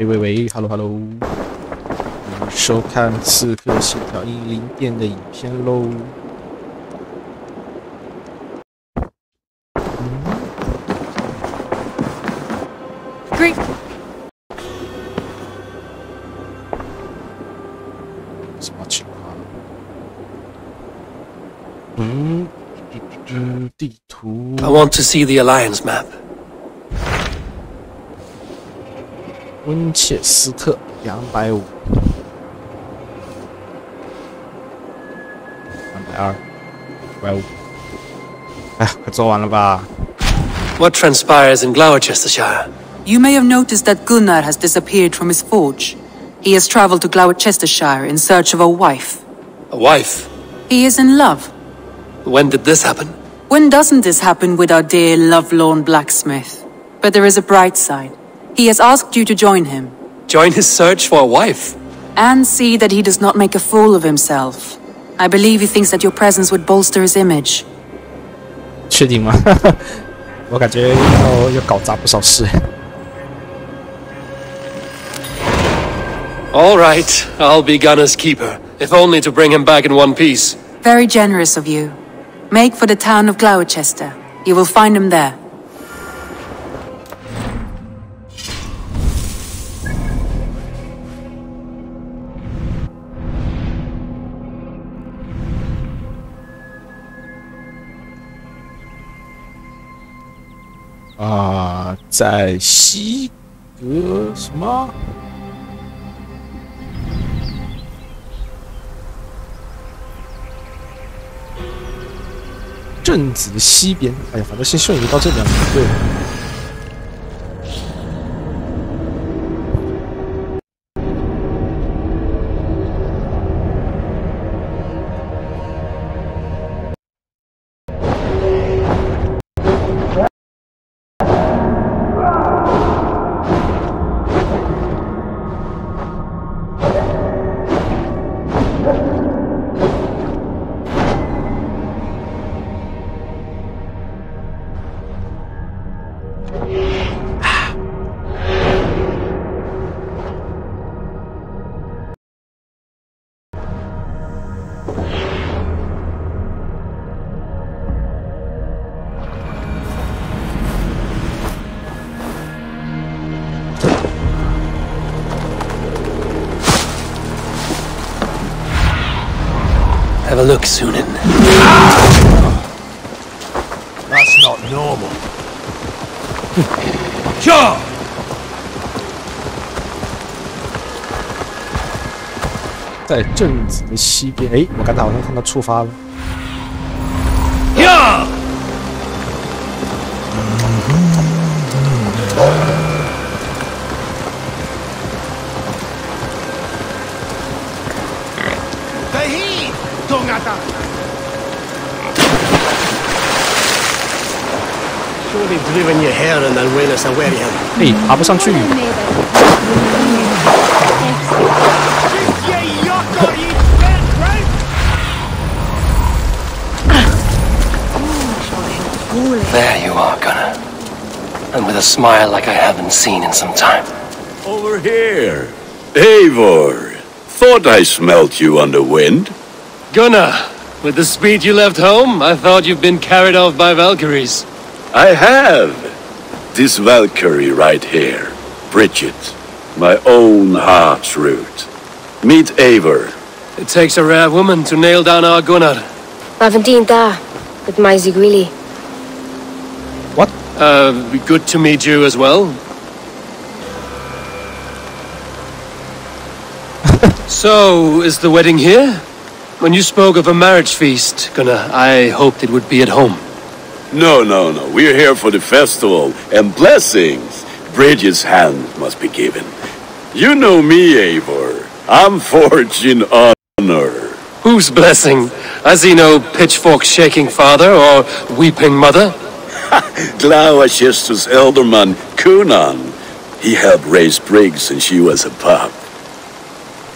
喂，Hello Hello，收看《刺客信条：英灵殿》的影片喽。Great. 什么情况？地图。I want to see the Alliance map. 温切斯特250，220，150。哎呀，快做完了吧 What transpires in Gloucestershire? You may have noticed that Gunnar has disappeared from his forge. He has traveled to Gloucestershire in search of a wife. A wife? He is in love. When did this happen? When doesn't this happen with our dear lovelorn blacksmith? But there is a bright side. He has asked you to join him. Join his search for a wife? And see that he does not make a fool of himself. I believe he thinks that your presence would bolster his image. 确定吗？我感觉要搞砸不少事。All right, I'll be Gunnar's keeper, if only to bring him back in one piece. Very generous of you. Make for the town of Gloucester. You will find him there. Ah, 在西格什么？镇子的西边。哎呀，反正先顺移到这边就对了。Have a look, Sunan. That's not normal. Sure! 在镇子的西边，哎，我刚才好像看到触发了。Yeah! Tahid! Tongata! Surely driven your hair and then win us a wear him. 哎，爬不上去。There you are, Gunnar. And with a smile like I haven't seen in some time. Over here. Eivor. Thought I smelt you on the wind. Gunnar, with the speed you left home, I thought you'd been carried off by Valkyries. I have. This Valkyrie right here. Bridget. My own heart's root. Meet Eivor. It takes a rare woman to nail down our Gunnar. Aventine da, with my Zigwili. What? Good to meet you as well. So, is the wedding here? When you spoke of a marriage feast, Gunnar, I hoped it would be at home. No. We're here for the festival and blessings. Bridget's hand must be given. You know me, Eivor. I'm forged in honor. Whose blessing? I see no pitchfork-shaking father or weeping mother. Gloucester's elderman, Cunan. He helped raise Briggs since she was a pup.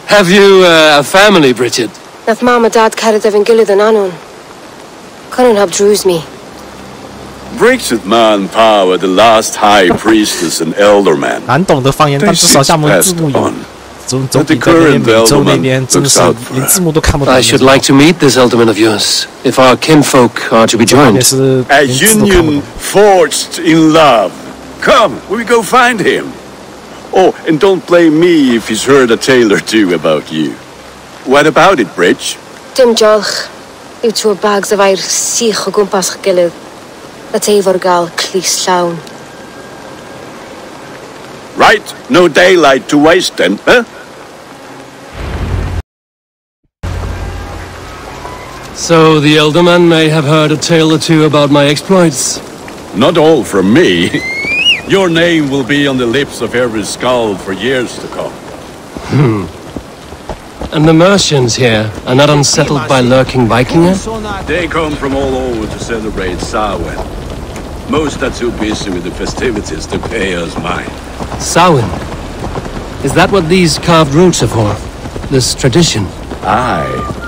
Have you a family, Bridget? Nath mama dad carried Evan Gillidan anon. Conan helped druise me. Bridget Manpower, the last high priestess and elderman. 难懂的方言，但至少下面字幕有。总比在那边美洲那边真的是连字幕都看不懂。 I should like to meet this Elderman of yours, if our kinfolk are to be joined. A union forged in love. Come, we go find him. Oh, and don't blame me if he's heard a tale or two about you. What about it, Bridge? Dim diolch. Yw tŵr bags o fair sych o gwmpas ych gilydd. A teifwr gael clis llawn. Right, no daylight to waste then, huh? So the Elderman may have heard a tale or two about my exploits. Not all from me. Your name will be on the lips of every skald for years to come. And the Mercians here are not unsettled by lurking Vikinger? They come from all over to celebrate Samhain. Most are too busy with the festivities to pay us mind. Samhain? Is that what these carved roots are for? This tradition? Aye.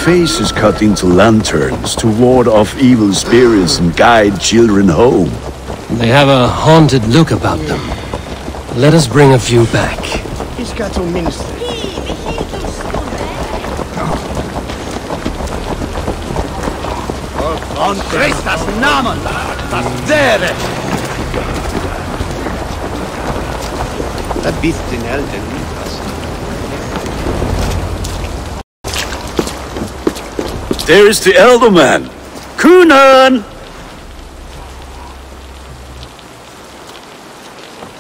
Faces cut into lanterns to ward off evil spirits and guide children home. They have a haunted look about them. Let us bring a few back. He's got to minister. On Christus namen! There! Dat bist den Eltern There is the Elderman! Kunan!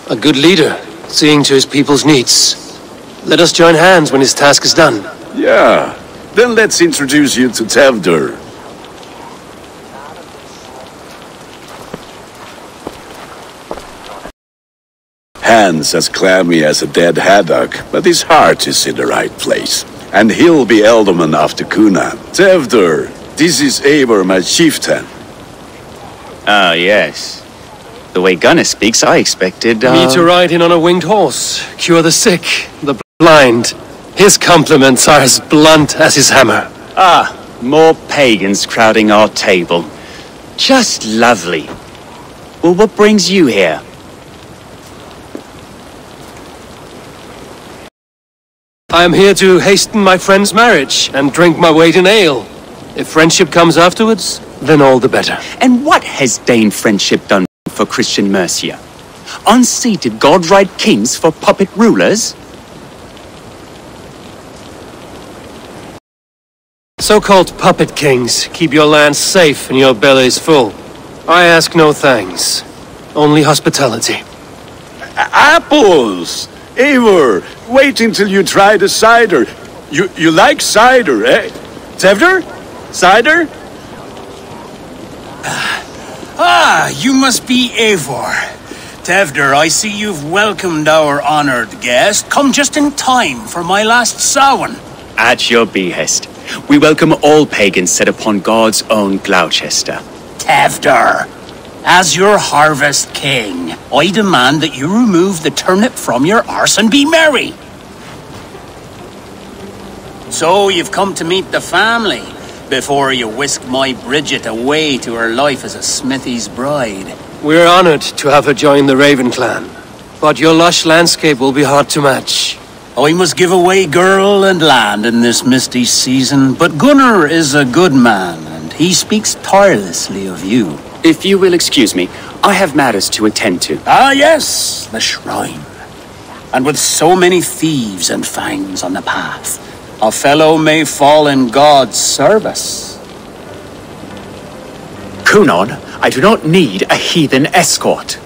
A good leader, seeing to his people's needs. Let us join hands when his task is done. Yeah, then let's introduce you to Tevdur. Hands as clammy as a dead haddock, but his heart is in the right place. And he'll be Elderman after Kunan. Tevdur, this is Eivor, my chieftain. Ah, yes. The way Gunnar speaks, I expected, Me to ride in on a winged horse, cure the sick, the blind. His compliments are as blunt as his hammer. Ah, more pagans crowding our table. Just lovely. Well, what brings you here? I am here to hasten my friend's marriage and drink my weight in ale. If friendship comes afterwards, then all the better. And what has Dane friendship done for Christian Mercia? Unseated god-right kings for puppet rulers? So-called puppet kings keep your lands safe and your bellies full. I ask no thanks, only hospitality. Apples! Eivor, wait until you try the cider. You like cider, eh? Tevdur? Cider? Ah, you must be Eivor. Tevdur, I see you've welcomed our honored guest. Come just in time for my last Samhain. At your behest. We welcome all pagans set upon God's own Gloucester. Tevdur, as your harvest king, I demand that you remove the turnip from your arse and be merry. So you've come to meet the family before you whisk my Bridget away to her life as a smithy's bride. We're honored to have her join the Raven clan, but your lush landscape will be hard to match. I must give away girl and land in this misty season, but Gunnar is a good man, and he speaks tirelessly of you. If you will excuse me, I have matters to attend to. Ah, yes, the shrine. And with so many thieves and fangs on the path, a fellow may fall in God's service. Kunan, I do not need a heathen escort.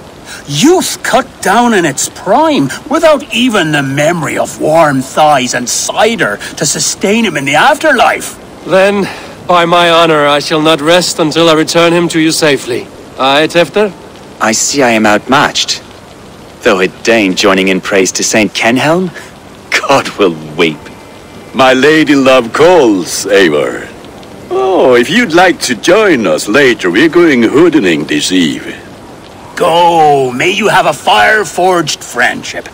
Youth cut down in its prime, without even the memory of warm thighs and cider to sustain him in the afterlife. Then, by my honor, I shall not rest until I return him to you safely. Aye, Tefter? I see I am outmatched. Though a Dane joining in praise to Saint Kenhelm, God will weep. My lady love calls, Eivor. Oh, if you'd like to join us later, we're going hoodening this eve. Go, may you have a fire-forged friendship.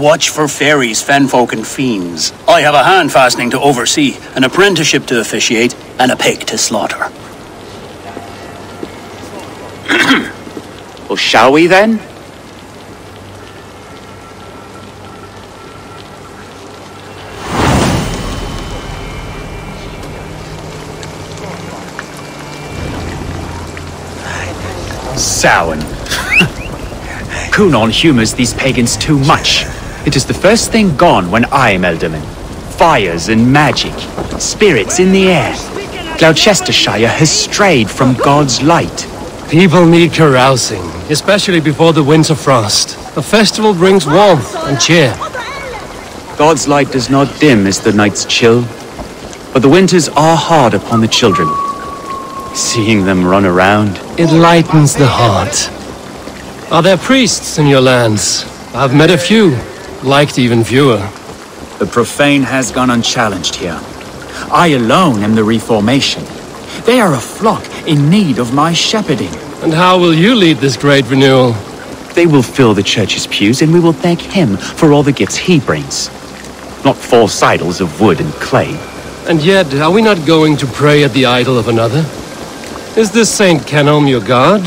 Watch for fairies, fenfolk, and fiends. I have a hand fastening to oversee, an apprenticeship to officiate, and a pig to slaughter. Well, shall we then? Samhain. Cunon humors these pagans too much. It is the first thing gone when I am Elderman. Fires and magic, spirits in the air. Gloucestershire has strayed from God's light. People need carousing, especially before the winter frost. A festival brings warmth and cheer. God's light does not dim as the nights chill, but the winters are hard upon the children. Seeing them run around, It lightens the heart. Are there priests in your lands? I've met a few, liked even fewer. The profane has gone unchallenged here. I alone am the Reformation. They are a flock in need of my shepherding. And how will you lead this great renewal? they will fill the church's pews, and we will thank him for all the gifts he brings. Not false idols of wood and clay. And yet, are we not going to pray at the idol of another? Is this Saint Kenelm your god?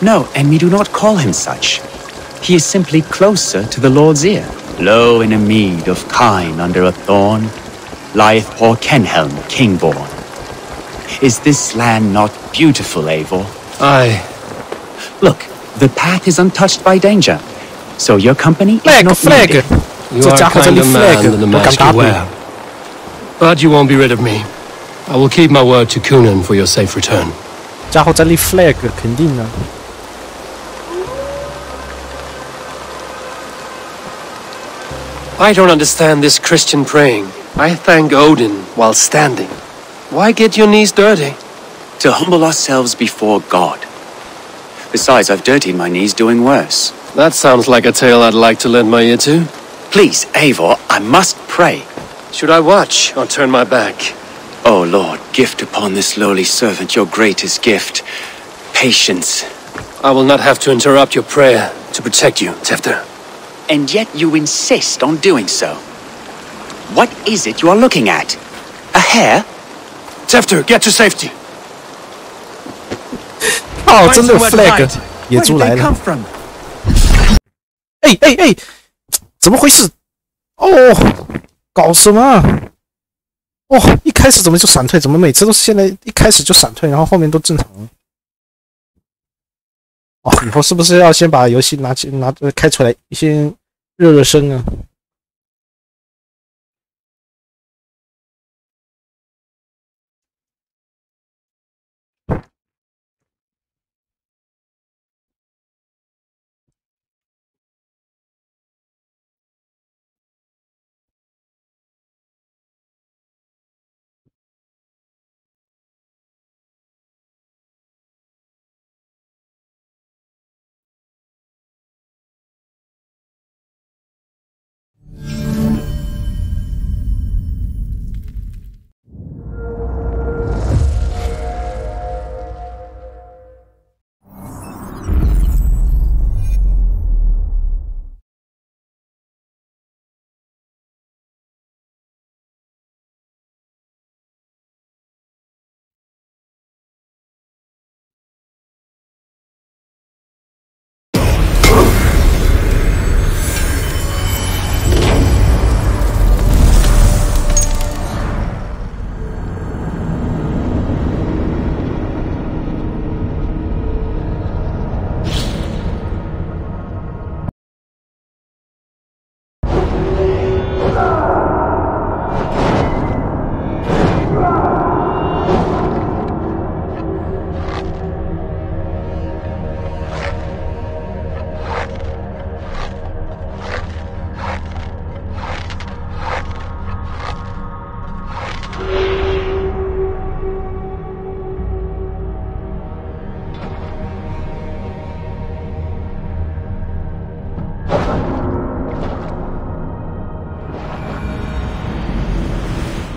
No, and we do not call him such. He is simply closer to the Lord's ear. Low in a mead of kine under a thorn, lieth poor Kenhelm, king-born. Is this land not beautiful, Eivor? Aye. Look, the path is untouched by danger, so your company is not needed. You are a kinder man than the mask you wear. But you won't be rid of me. I will keep my word to Cunon for your safe return. 家伙在立 flag 肯定啊。 I don't understand this Christian praying. I thank Odin while standing. Why get your knees dirty? To humble ourselves before God. Besides, I've dirtied my knees doing worse. That sounds like a tale I'd like to lend my ear to. Please, Eivor, I must pray. Should I watch or turn my back? Oh Lord, gift upon this lowly servant your greatest gift. Patience. I will not have to interrupt your prayer to protect you, Tefter. And yet you insist on doing so. What is it you are looking at? A hare? Tefter, get to safety. 哦，真的有 flag 野猪来了！哎哎哎，怎么回事？哦，搞什么啊？哦，一开始怎么就闪退？怎么每次都是现在一开始就闪退，然后后面都正常了？哦，以后是不是要先把游戏开出来，先热热身啊？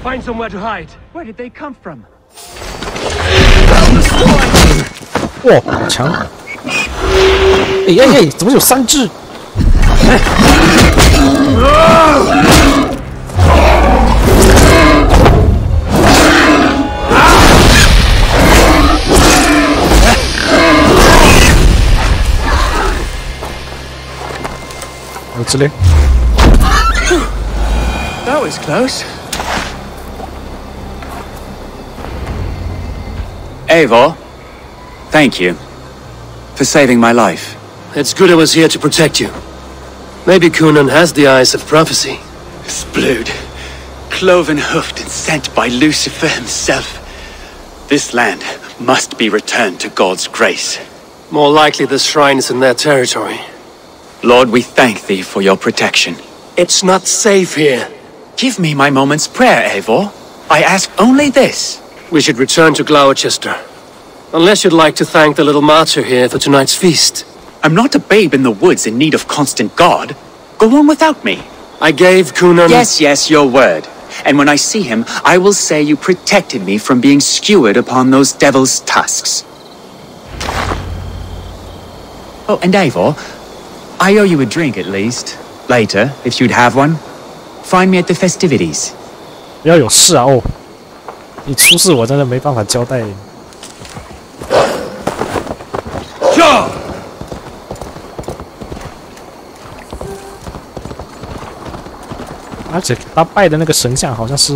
Find somewhere to hide. Where did they come from? 哇，好强！哎哎哎，怎么有3只？之类。That was close. Eivor, thank you for saving my life. It's good I was here to protect you. Maybe Cunan has the eyes of prophecy. This blood, cloven-hoofed and sent by Lucifer himself. This land must be returned to God's grace. More likely the shrine is in their territory. Lord, we thank thee for your protection. It's not safe here. Give me my moment's prayer, Eivor. I ask only this. We should return to Gloucester. Unless you'd like to thank the little martyr here for tonight's feast. I'm not a babe in the woods in need of constant guard. Go on without me. I gave Cunan... Yes, your word. And when I see him, I will say you protected me from being skewered upon those devil's tusks. Oh, and Eivor, I owe you a drink at least. Later, if you'd have one. Find me at the festivities. 不要有事啊！哦，你出事我真的没办法交代。而且他拜的那个神像好像是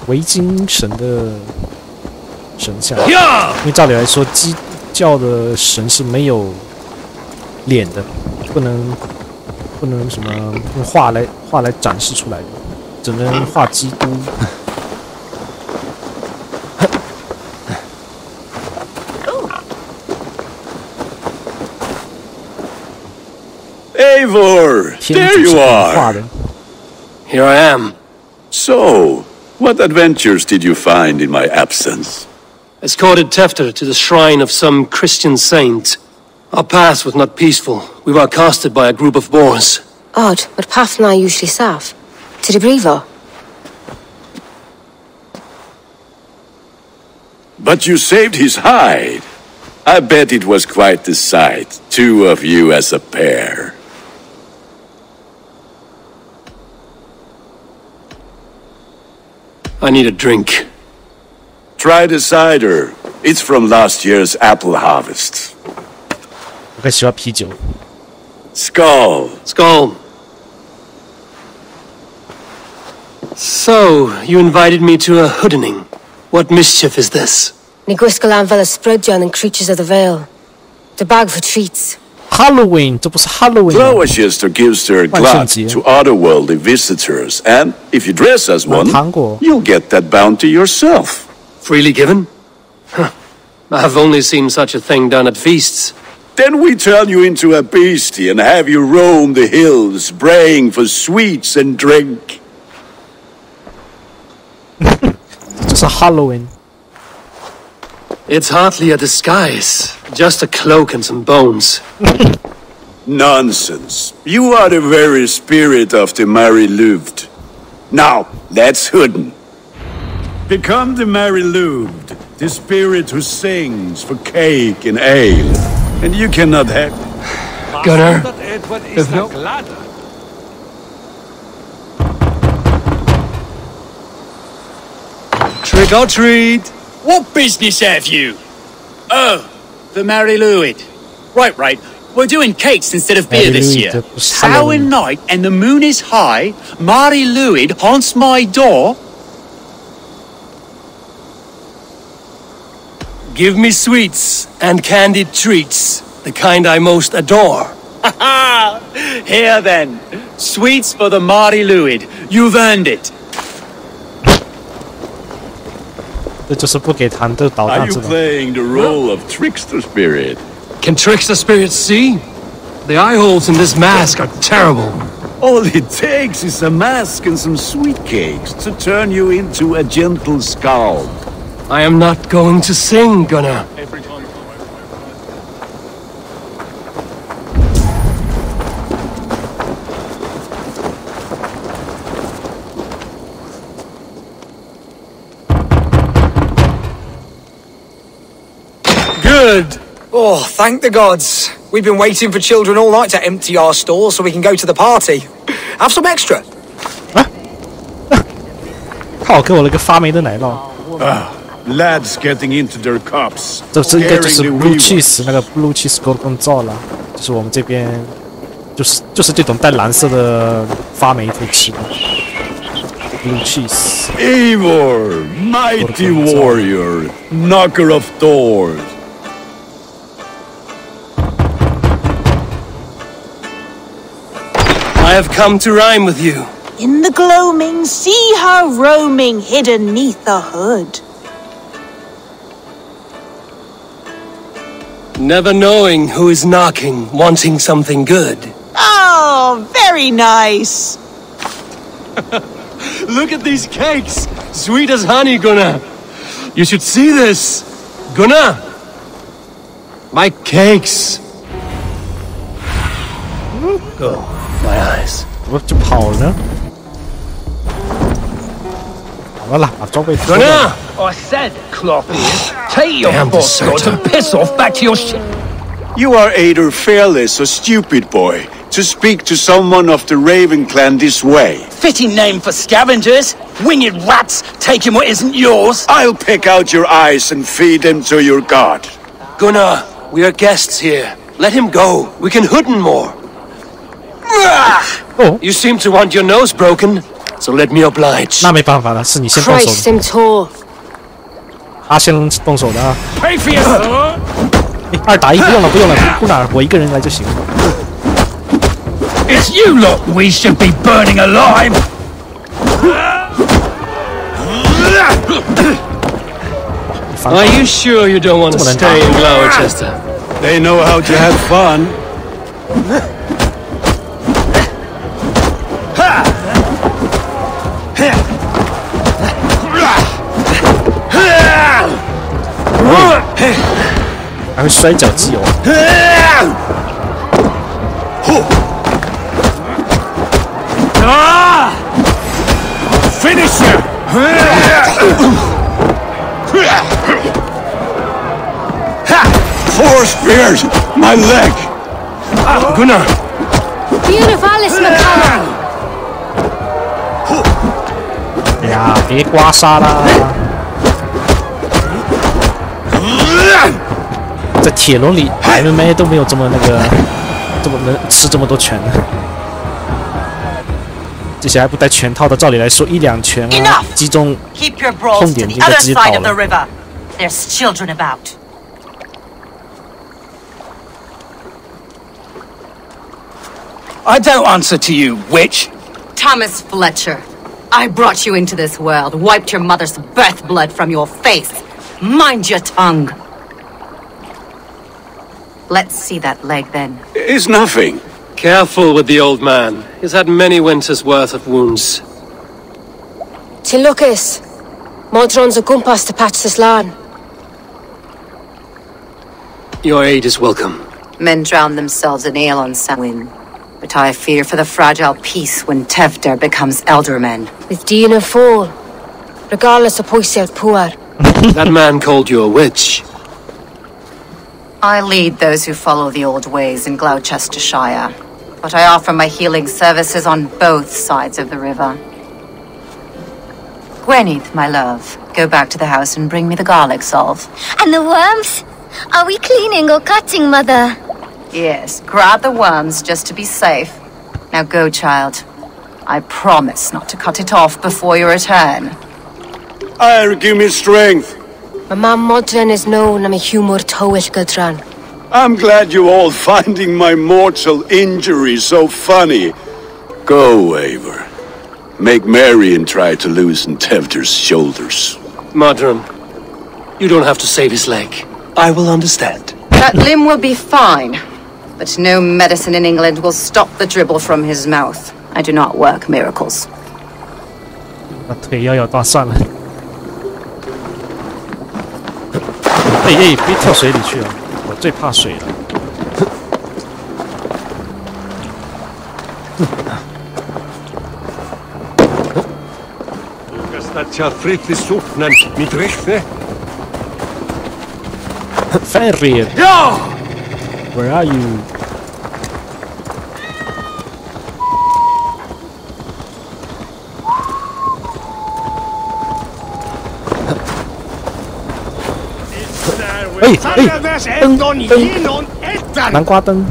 维京神的神像，因为照理来说，基教的神是没有脸的，不能什么用画来展示出来的，只能画基督。Eivor, there you are. Here I am. So, what adventures did you find in my absence? Escorted Tefter to the shrine of some Christian saint. Our path was not peaceful. We were accosted by a group of boars. Odd, but path na usually safe. To the Brevo. But you saved his hide. I bet it was quite the sight, two of you as a pair. I need a drink. Try the cider. It's from last year's apple harvest. 我更喜欢啤酒。Skull. Skull. So, you invited me to a hoodening. What mischief is this? Ni gwisgal anfel ysbrydion and creatures of the Vale. The bag for treats. Halloween， 这不是 Halloween 吗？ Gloucester gives their glut to otherworldly visitors, and if you dress as one, you'll get that bounty yourself. Freely given? Huh. I've only seen such a thing done at feasts. Then we turn you into a beastie and have you roam the hills, braying for sweets and drink. 这是 Halloween。 It's hardly a disguise. Just a cloak and some bones. Nonsense. You are the very spirit of the Mary Louved. Now, let's hooden. Become the Mary Louved, the spirit who sings for cake and ale. And you cannot have... Gunnar, there's no... Trick or treat! What business have you? Oh, the Mary Lwyd. Right. We're doing cakes instead of beer this year. Sour night and the moon is high. Mary Lwyd haunts my door. Give me sweets and candied treats, the kind I most adore. Here then, sweets for the Mary Lwyd. You've earned it. 这就是不给糖就捣 Are 蛋 you 这种。 playing the role of trickster spirit? Can trickster spirits see? The eye holes in this mask are terrible. All it takes is a mask and some sweet cakes to turn you into a gentle skull. I am not going to sing, Gunnar. Good. Oh, thank the gods. We've been waiting for children all night to empty our stores so we can go to the party. Have some extra. 靠，给我了个发霉的奶酪。 Lads getting into their cups. 这应该就是 blue cheese 那个 blue cheese gorgonzola，就是我们这边就是这种带蓝色的发霉可以吃的。Blue cheese. Eivor, mighty warrior, knocker of doors. I have come to rhyme with you. In the gloaming, see her roaming hidden neath the hood. Never knowing who is knocking, wanting something good. Oh, very nice. Look at these cakes! Sweet as honey, Gunnar. You should see this. Gunnar! My cakes. Oh, my eyes. 怎么就跑了呢？好了，把装备脱了。 Gunnar! I said, Clothiers, take your Damn buttons and piss off back to your ship. You are either fearless or stupid, boy, to speak to someone of the Raven clan this way. Fitting name for scavengers. Winged rats taking what isn't yours. I'll pick out your eyes and feed them to your god. Gunnar, we are guests here. Let him go. We can hood him more. Oh. You seem to want your nose broken, so let me oblige. 那没办法了，是你先动手 Christ 的， him tall. 他先动手的啊。 Pay for your... 2打1不用了，不用了，不哪，我一个人来就行了。 It's you lot we should be burning alive. Are you sure you don't want to stay in Gloucester? They know how to have fun. Oh. 还会摔跤基友。 Finish you. Four spears! My leg! Gunnar! Beautifalis McCallum. 哎呀，别刮痧啦！在铁笼里 ，MMA 都没有这么这么能吃这么多拳的。这些还不带拳套的，照理来说1、2拳啊，击中 Keep your brawls 痛 to 点 the 应该 other 直接倒 side of the 了。 river. There's children about. I don't answer to you, witch. Thomas Fletcher, I brought you into this world, wiped your mother's birth blood from your face. Mind your tongue. Let's see that leg then. It's nothing. Careful with the old man. He's had many winters' worth of wounds. Tilukis. Modron's a gumpas to patch this land. Your aid is welcome. Men drown themselves in ale on Samhain. But I fear for the fragile peace when Tevder becomes eldermen. With Dina fall. Regardless of Poisiad Puar. That man called you a witch. I lead those who follow the old ways in Gloucestershire. But I offer my healing services on both sides of the river. Gweneth, my love, go back to the house and bring me the garlic salve. And the worms? Are we cleaning or cutting, Mother? Yes, grab the worms just to be safe. Now go, child. I promise not to cut it off before your return. Ire, give me strength. My mam Modron is known am a humor towish Gudran. I'm glad you all finding my mortal injury so funny. Go, Eivor. Make merry and try to loosen Tevder's shoulders. Modron, you don't have to save his leg. I will understand. That limb will be fine. But no medicine in England will stop the dribble from his mouth. I do not work miracles. 把腿要断算了。哎哎，别跳水里去啊！我最怕水了。Fenrir! Where are you? Ê, ê, tưng, tưng. 南瓜灯。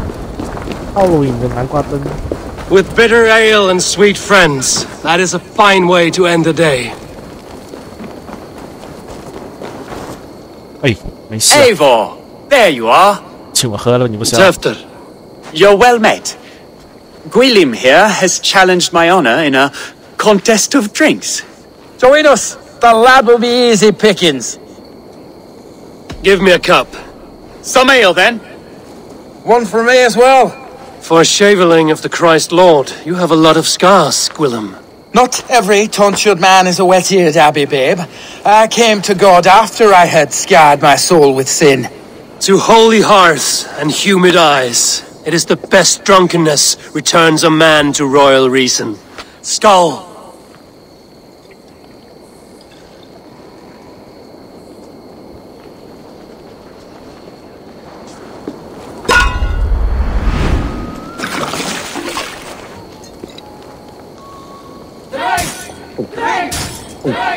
Halloween 的南瓜灯。 With bitter ale and sweet friends, that is a fine way to end the day. 哎，没事、啊。 Eivor, there you are. 请我喝了，你不是要？ Tefter, You're well met. Gwilym here has challenged my honor in a contest of drinks. Join us. The lad will be easy pickings. give me a cup. Some ale, then. One for me as well. For a shaveling of the Christ Lord, you have a lot of scars, Gwilym. Not every tonsured man is a wet-eared Abbey, babe. I came to God after I had scarred my soul with sin. To holy hearts and humid eyes, it is the best drunkenness returns a man to royal reason. Skull.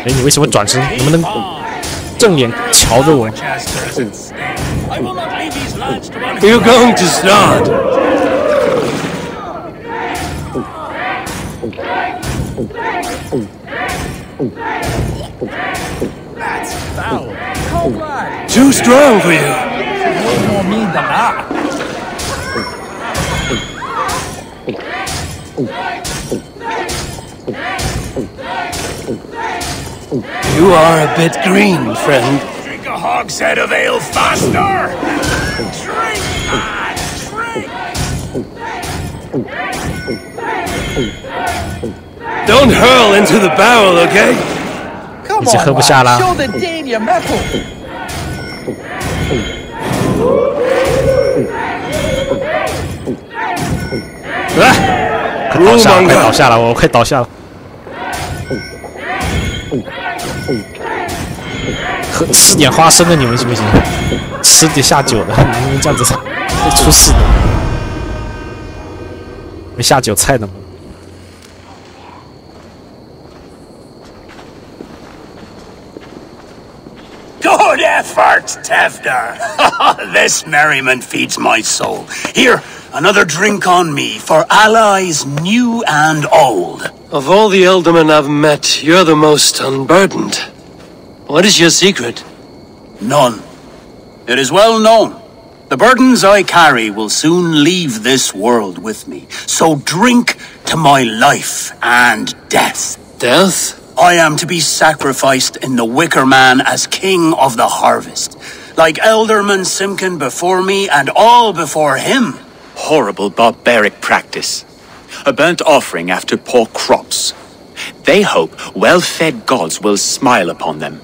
哎，你为什么转身？能不能正脸瞧着我？ You're going to start. That's foul. Too strong for you. More mean than that. You are a bit green, friend. Drink a hogshead of ale faster! Drink, man! Drink! Don't hurl into the barrel, okay? Come 已经喝不下 on, 啦 lad. Show the Dane your mettle. 快倒下了，快倒下了，我快倒下了。吃点花生的你们行不行？吃点下酒的，你们这样子会出事的。没下酒菜的吗？ Good effort, Tefder. This merriment feeds my soul. Here, another drink on me for allies new and old. Of all the Eldermen I've met, you're the most unburdened. What is your secret? None. It is well known. The burdens I carry will soon leave this world with me. So drink to my life and death. Death? I am to be sacrificed in the Wicker Man as king of the harvest. Like Elderman Simkin before me and all before him. Horrible barbaric practice. A burnt offering after poor crops. They hope well-fed gods will smile upon them.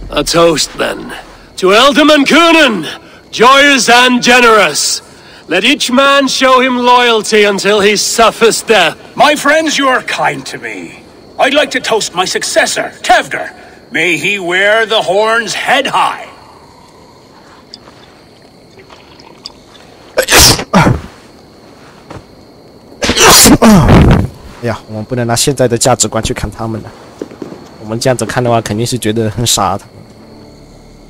A toast, then. To Elderman Coonan, joyous and generous. Let each man show him loyalty until he suffers death. My friends, you are kind to me. I'd like to toast my successor, Tefder. May he wear the horns head high. 哎呀，我们不能拿现在的价值观去看他们的。我们这样子看的话，肯定是觉得很傻，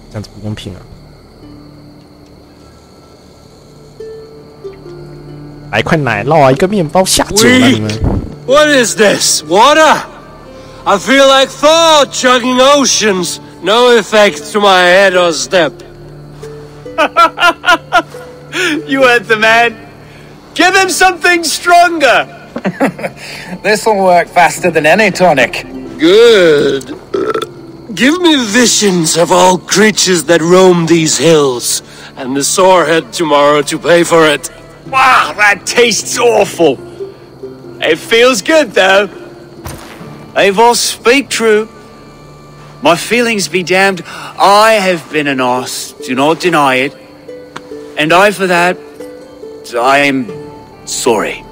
这样子不公平啊！来块奶酪啊，一个面包下酒了你们。 What is this? Water? I feel like Thor chugging oceans. No effect to my head or step. You heard the man. Give him something stronger. This'll work faster than any tonic. Good. Give me visions of all creatures that roam these hills, and the sorehead tomorrow to pay for it. Wow, that tastes awful. It feels good, though. Eivor, speak true. My feelings be damned. I have been an arse, do not deny it. And I, for that, I am sorry.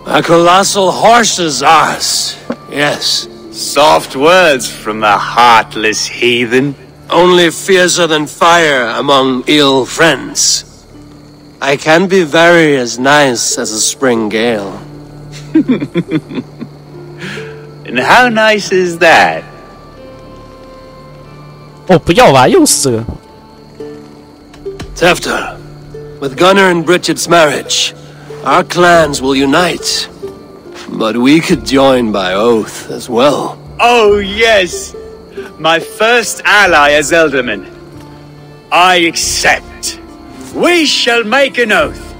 A colossal horse's arse. Yes. Soft words from the heartless heathen. Only fiercer than fire among ill friends. I can be very as nice as a spring gale. And how nice is that? 哦，不要吧，又是这个。Tefter, with Gunnar and Bridget's marriage, our clans will unite. But we could join by oath as well. Oh, yes. My first ally as Elderman. I accept. We shall make an oath.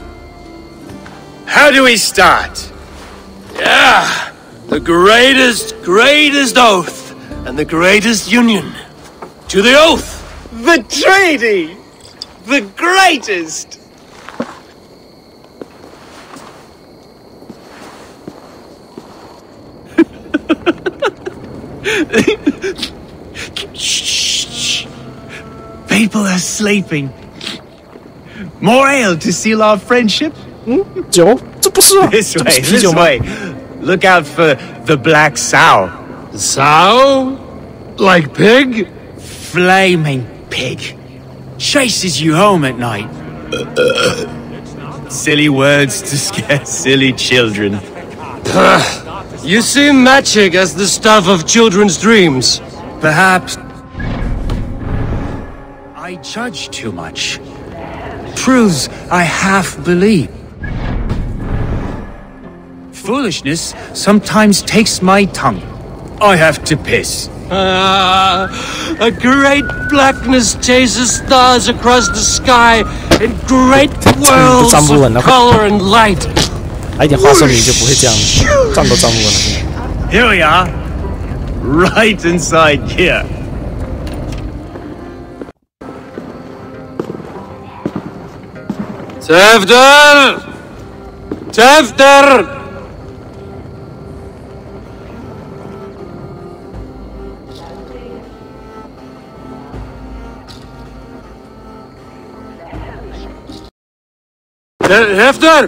How do we start? Yeah! The greatest oath, and the greatest union. To the oath! The treaty! The greatest! Shh. People are sleeping. More ale to seal our friendship? 酒？这不是啊， This 这不 way, 是啤酒 this 吗？ way. Look out for the black sow. Sow? Like pig? Flaming pig. Chases you home at night. Silly words to scare silly children. You see magic as the stuff of children's dreams. Perhaps I judge too much. Proves I half believe. Foolishness sometimes takes my tongue. I have to piss. A great blackness chases stars across the sky in great worlds of color and light. 来一点花生米就不会这样，站都站不稳了。 Here we are. Right inside here. Tefter! Tefter! Hefter!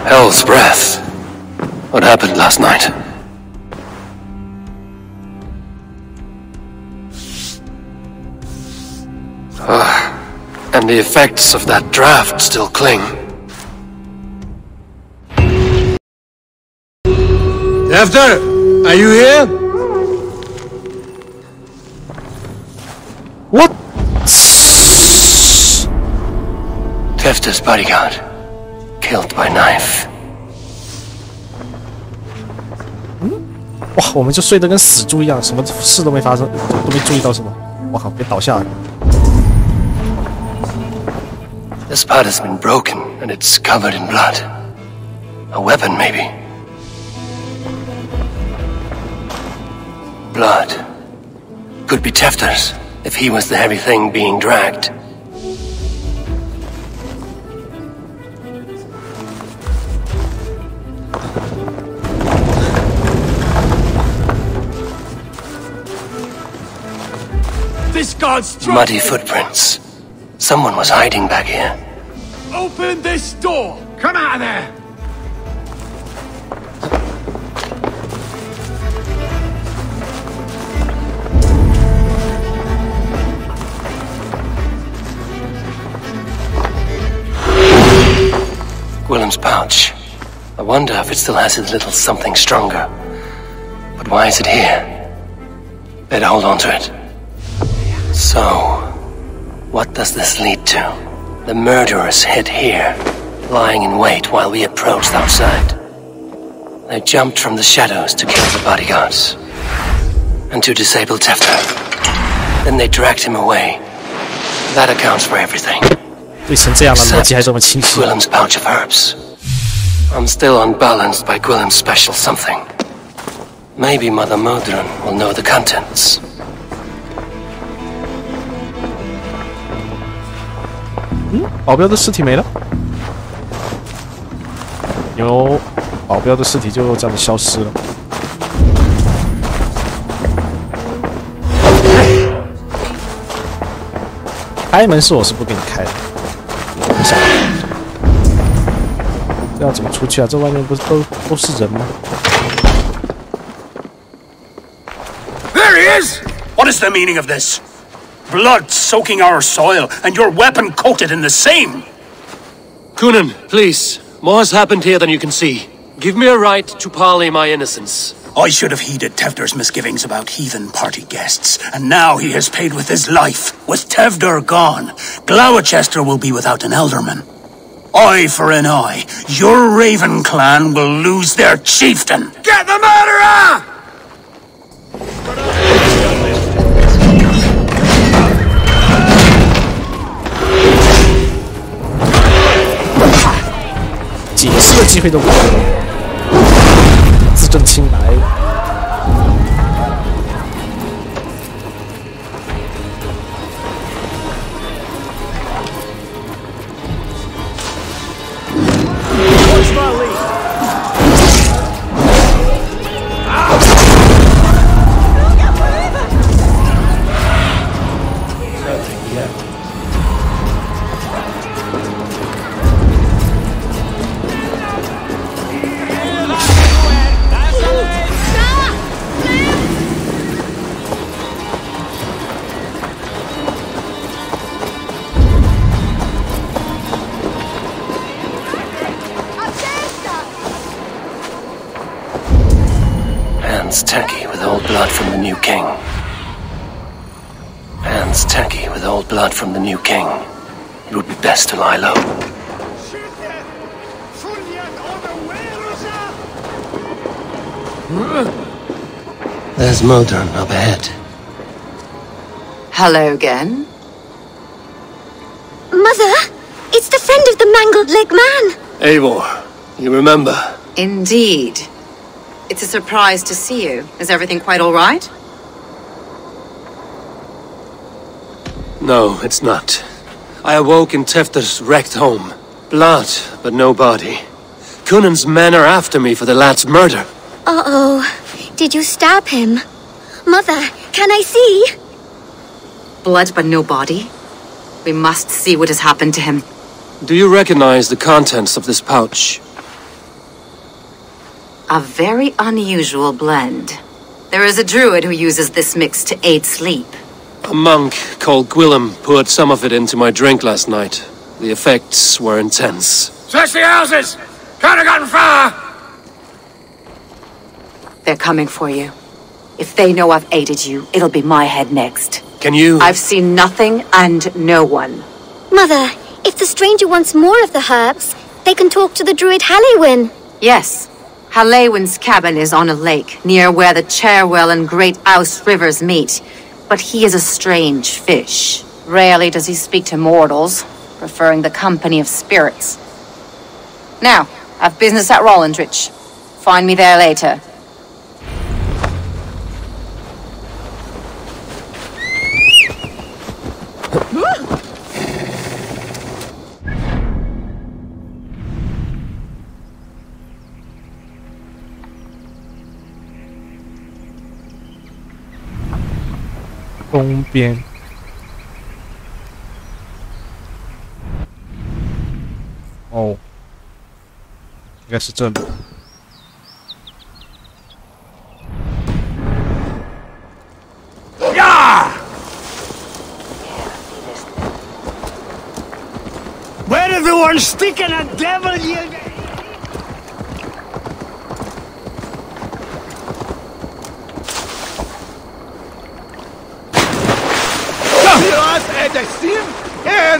Hell's breath. What happened last night? And the effects of that draft still cling. Tefter, are you here? What? Tefter's bodyguard. Killed by knife. 哇，我们就睡得跟死猪一样，什么事都没发生，都没注意到什么。我靠，别倒下来。 This part has been broken, and it's covered in blood. A weapon, maybe. Blood. Could be Tefter's, if he was the heavy thing being dragged. This god's Muddy footprints. Someone was hiding back here. Open this door! Come out of there! Willem's pouch. I wonder if it still has his little something stronger. But why is it here? Better hold on to it. So, what does this lead to? The murderers hid here, lying in wait while we approached outside. They jumped from the shadows to kill the bodyguards. And to disable Tefter. Then they dragged him away. That accounts for everything. 对成这样的逻辑还这么清晰。 Gwilym's pouch of herbs. I'm still unbalanced by Gwilym's special something. Maybe Mother Modron will know the contents. 保镖的尸体没了，有保镖的尸体就这样消失了。开门是我是不给你开的，你想，这要怎么出去啊？这外面不是都是人吗？ There he is! What is the meaning of this? Blood soaking our soil, and your weapon coated in the same! Kunan, please. More has happened here than you can see. Give me a right to parley my innocence. I should have heeded Tevder's misgivings about heathen party guests, and now he has paid with his life. With Tevder gone, Gloucester will be without an elderman. Eye for an eye, your Raven clan will lose their chieftain! Get the murderer! 解释的机会都没有，自证清白。Hands tacky with old blood from the new king. Hands tacky with old blood from the new king. It would be best to lie low. There's Modron up ahead. Hello again. Mother, it's the friend of the mangled leg man. Eivor, you remember? Indeed. It's a surprise to see you. Is everything quite all right? No, it's not. I awoke in Tefter's wrecked home. Blood, but no body. Kunan's men are after me for the lad's murder. Uh-oh. Did you stab him? Mother, can I see? Blood but no body? We must see what has happened to him. Do you recognize the contents of this pouch? A very unusual blend. There is a druid who uses this mix to aid sleep. A monk called Gwilym poured some of it into my drink last night. The effects were intense. Search the houses! Can't have gotten far! They're coming for you. If they know I've aided you, it'll be my head next. Can you... I've seen nothing and no one. Mother, if the stranger wants more of the herbs, they can talk to the druid Halewyn. Yes. Halewyn's cabin is on a lake, near where the Cherwell and Great Ouse rivers meet. But he is a strange fish. Rarely does he speak to mortals, preferring the company of spirits. Now, I've business at Rollendrich. Find me there later. "东边。哦，应该是这里。Where is the one sticking a devil, you...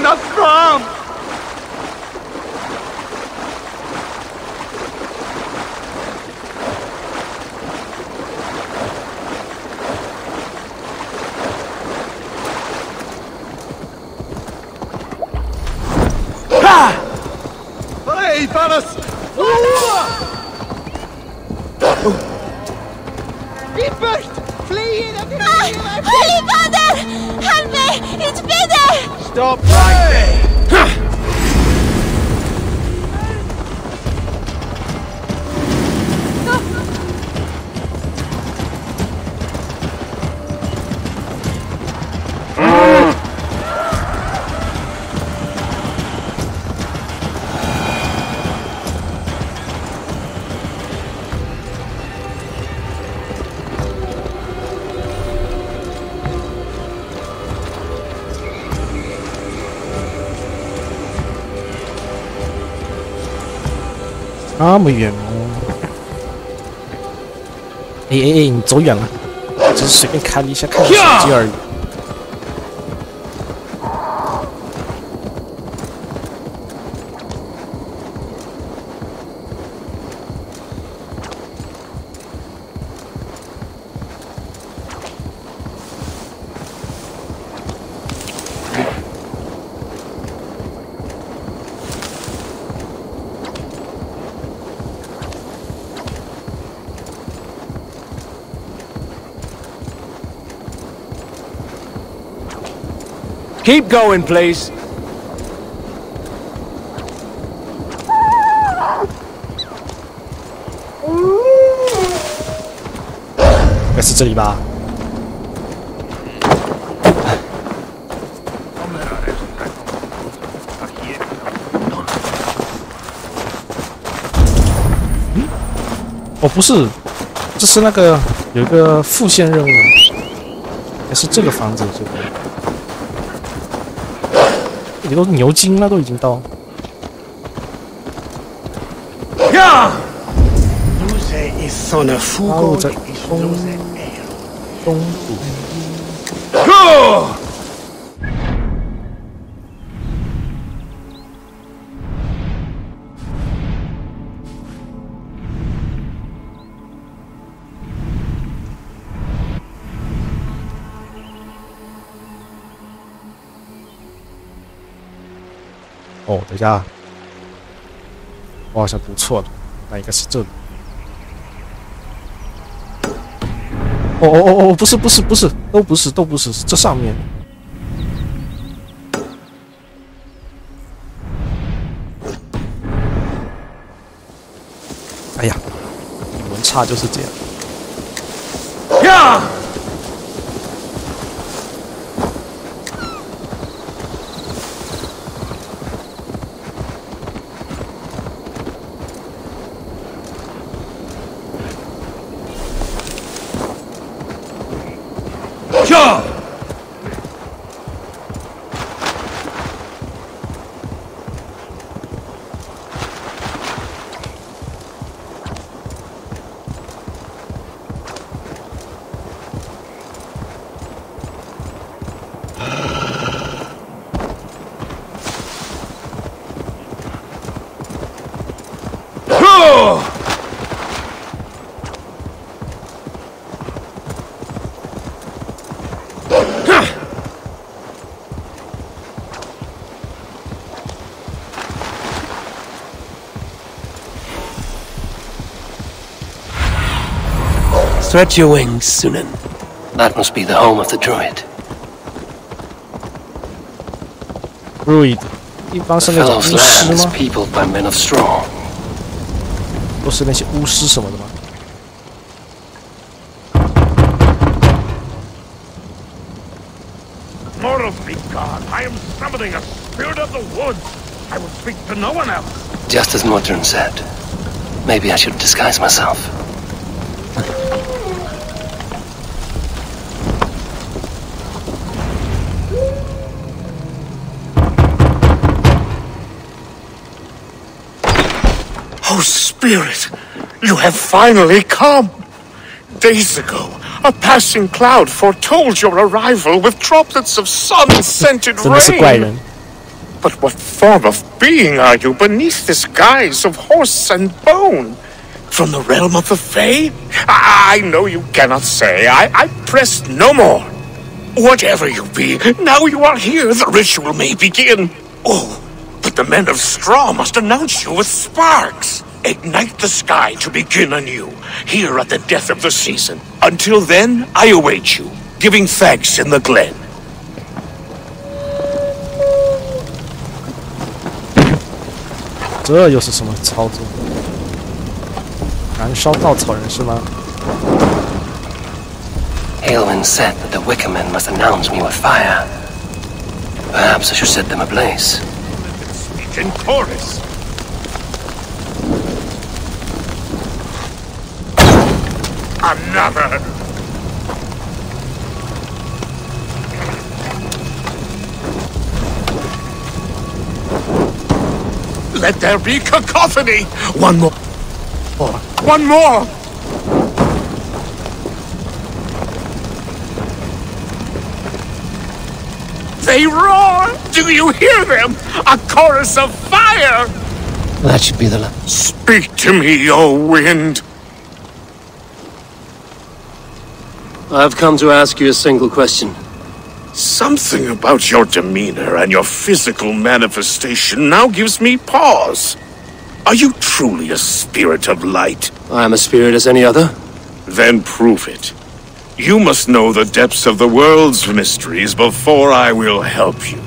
Not from! upon us! Rupert! Flee in the Holy Father! Help me! It's Peter! Stop right there!那么远哦！哎，你走远了，只是随便开了一下看手机而已。Keep going, please. 应该是这里吧？哦，不是，这是那个有一个副线任务，还是这个房子这个。这里都是牛津了，都已经到。啊，我在东部。哦，等一下，我好像读错了，那应该是这里。哦，不是，都不是，是这上面。哎呀，语文差就是这样。呀！Stretch your wings, Sunan. That must be the home of the druid. Druid， 一般是那种巫师吗？ peopled by men of straw. 都是那些巫师什么的吗？ Mortals be gone. I am summoning a spirit of the woods. I will speak to no one else. Just as Modron said. Maybe I should disguise myself. Oh, Spirit, you have finally come. Days ago, a passing cloud foretold your arrival with droplets of sun-scented rain. But what form of being are you beneath this guise of horse and bone? From the realm of the Fae? I know you cannot say. I press no more. Whatever you be, now you are here, the ritual may begin. Oh, but But the men of Straw must announce you with sparks. Ignite the sky to begin anew, here at the death of the season. Until then, I await you, giving thanks in the glen. 这又是什么操作？燃烧稻草人是吗？ Aelwyn said that the Wickermen must announce me with fire. Perhaps I should set them ablaze. Speak in chorus. Another. Let there be cacophony. One more. One more. They roar! Do you hear them? A chorus of fire! That should be the Speak to me, O wind! I've come to ask you a single question. Something about your demeanor and your physical manifestation now gives me pause. Are you truly a spirit of light? I am a spirit as any other. Then prove it. You must know the depths of the world's mysteries before I will help you.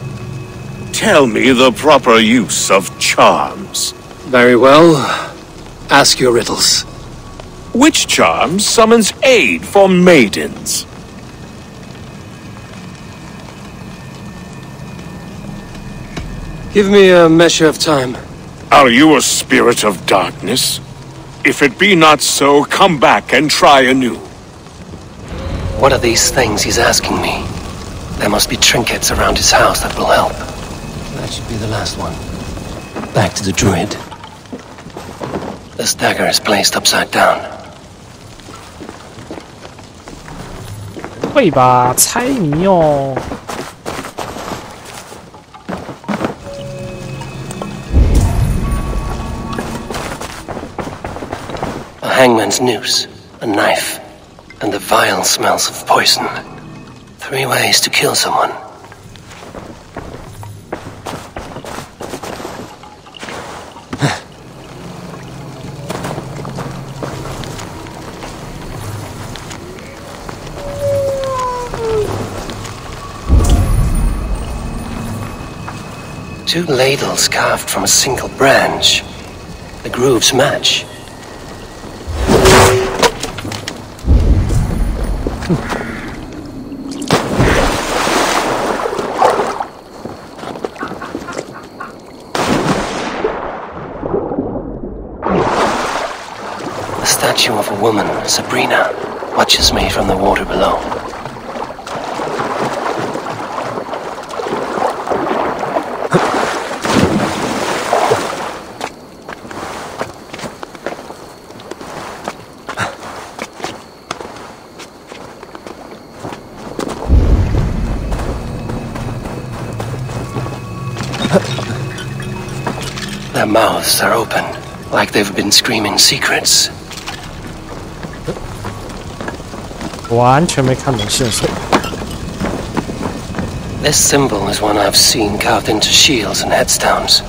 Tell me the proper use of charms. Very well. Ask your riddles. Which charm summons aid for maidens? Give me a measure of time. Are you a spirit of darkness? If it be not so, come back and try anew. What are these things he's asking me? There must be trinkets around his house that will help. That should be the last one. Back to the druid. The dagger is placed upside down. 会吧，猜谜哦。 A hangman's noose, a knife, and the vile smells of poison. 3 ways to kill someone. Two ladles carved from a single branch. The grooves match. The statue of a woman, Sabrina, watches me from the water below. Their mouths are open, like they've been screaming secrets. 完全没看懂线索。 This symbol is one I've seen carved into shields and headstones.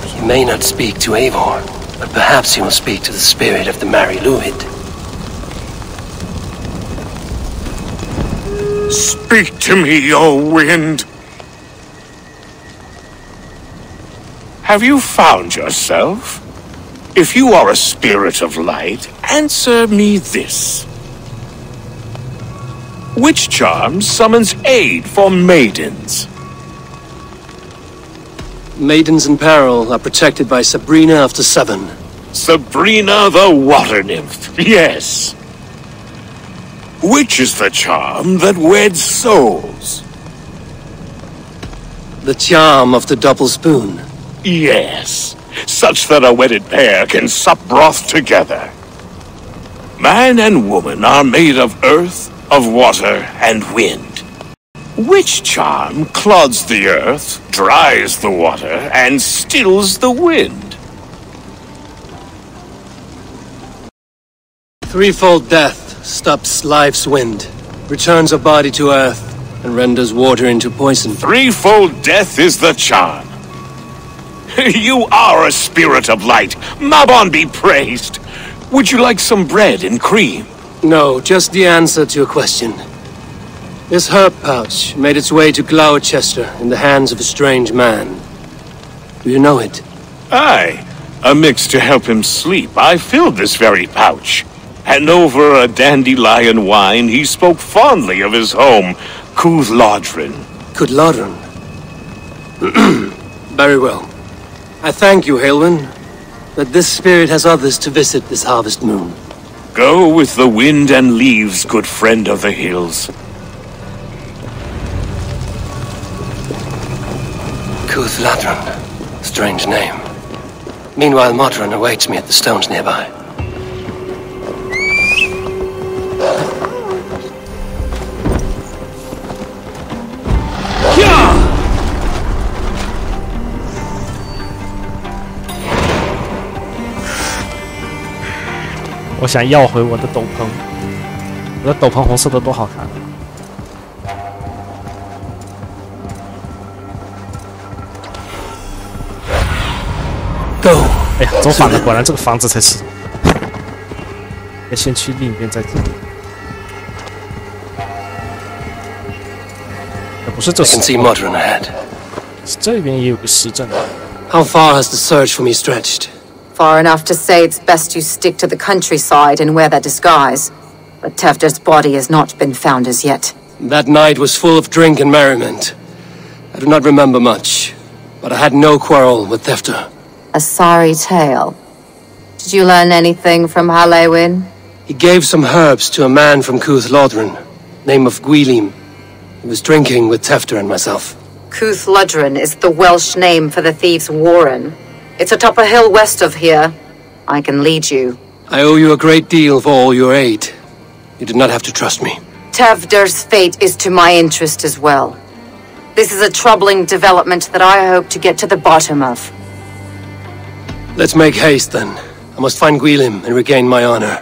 He may not speak to Eivor, but perhaps he will speak to the spirit of the Mari Luid. Speak to me, O wind! Have you found yourself? If you are a spirit of light, answer me this. Which charm summons aid for maidens? Maidens in peril are protected by Sabrina of the Seven. Sabrina the Water Nymph, yes. Which is the charm that weds souls? The charm of the double spoon. Yes, such that a wedded pair can sup broth together. Man and woman are made of earth, of water, and wind. Which charm clods the earth, dries the water, and stills the wind? Threefold death stops life's wind. returns a body to earth, and renders water into poison. Threefold death is the charm. You are a spirit of light. Mabon be praised. Would you like some bread and cream? No, just the answer to your question. This herb pouch made its way to Gloucester in the hands of a strange man. Do you know it? Aye. A mix to help him sleep. I filled this very pouch. And over a dandelion wine, he spoke fondly of his home, Cuath Lodren. Cuath Lodren? Very well. I thank you, Haelwyn, that this spirit has others to visit this harvest moon. Go with the wind and leaves, good friend of the hills. Cuath Lodren. Strange name. Meanwhile, Modron awaits me at the stones nearby.我想要回我的斗篷，我的斗篷红色的多好看。Go。哎呀，走反了，果然这个房子才是。要先去另一边再走。不是这时候。这边也有个石阵。How far has the search for me stretched? Far enough to say it's best you stick to the countryside and wear that disguise. But Tevder's body has not been found as yet. That night was full of drink and merriment. I do not remember much, but I had no quarrel with Tevder. A sorry tale. Did you learn anything from Halaewyn? He gave some herbs to a man from Cuath Lodren, name of Gwylim. He was drinking with Tevder and myself. Cuath Lodren is the Welsh name for the thieves' warren. It's atop a hill west of here. I can lead you. I owe you a great deal for all your aid. You did not have to trust me. Tevder's fate is to my interest as well. This is a troubling development that I hope to get to the bottom of. Let's make haste then. I must find Gwylim and regain my honor.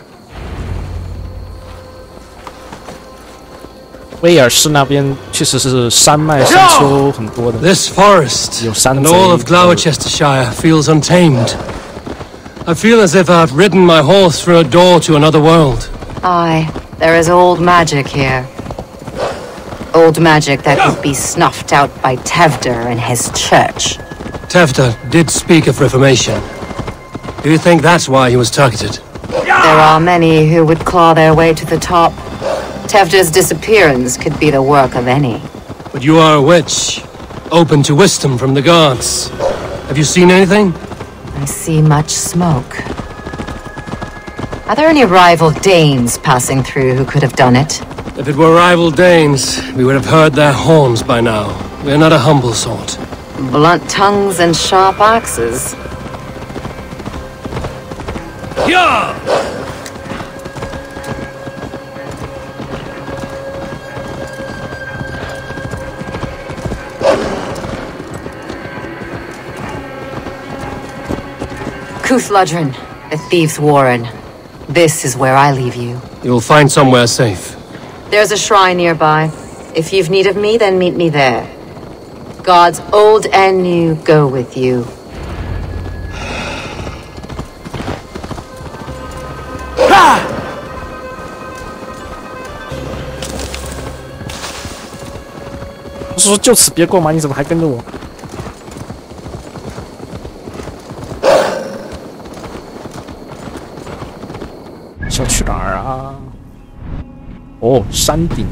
威尔士那边确实是山脉山丘很多的。This forest and all of Gloucestershire feels untamed. I feel as if I've ridden my horse through a door to another world. Aye, there is old magic here. Old magic that would be snuffed out by Tevder and his church. Tevder did speak of reformation. Do you think that's why he was targeted? There are many who would claw their way to the top. Tevder's disappearance could be the work of any. But you are a witch, open to wisdom from the gods. Have you seen anything? I see much smoke. Are there any rival Danes passing through who could have done it? If it were rival Danes, we would have heard their horns by now. We are not a humble sort. Blunt tongues and sharp axes. Yeah! Cuath Lodren, the thieves' warren. This is where I leave you. You'll find somewhere safe. There's a shrine nearby. If you've need of me, then meet me there. Gods old and new go with you. Ah! 不是说就此别过吗？你怎么还跟着我？想去哪儿啊？哦，山顶。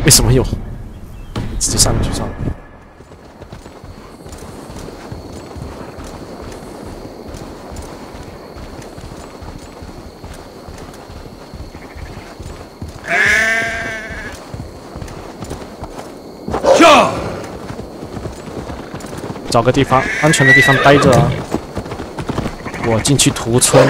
为什么有？直接上去算了。找个地方，安全的地方待着啊！我进去屠村。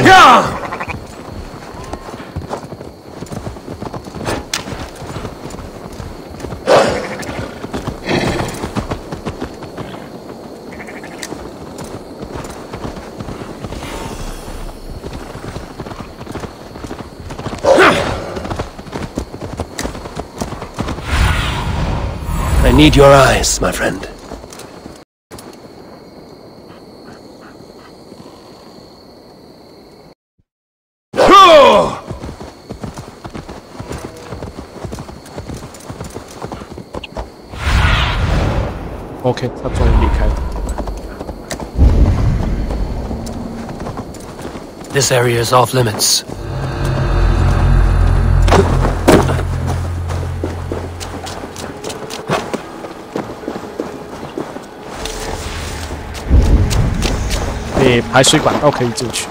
I need your eyes, my friend. OK， 他终于离开了。 This area is off limits. OK， 排水管道可以进去。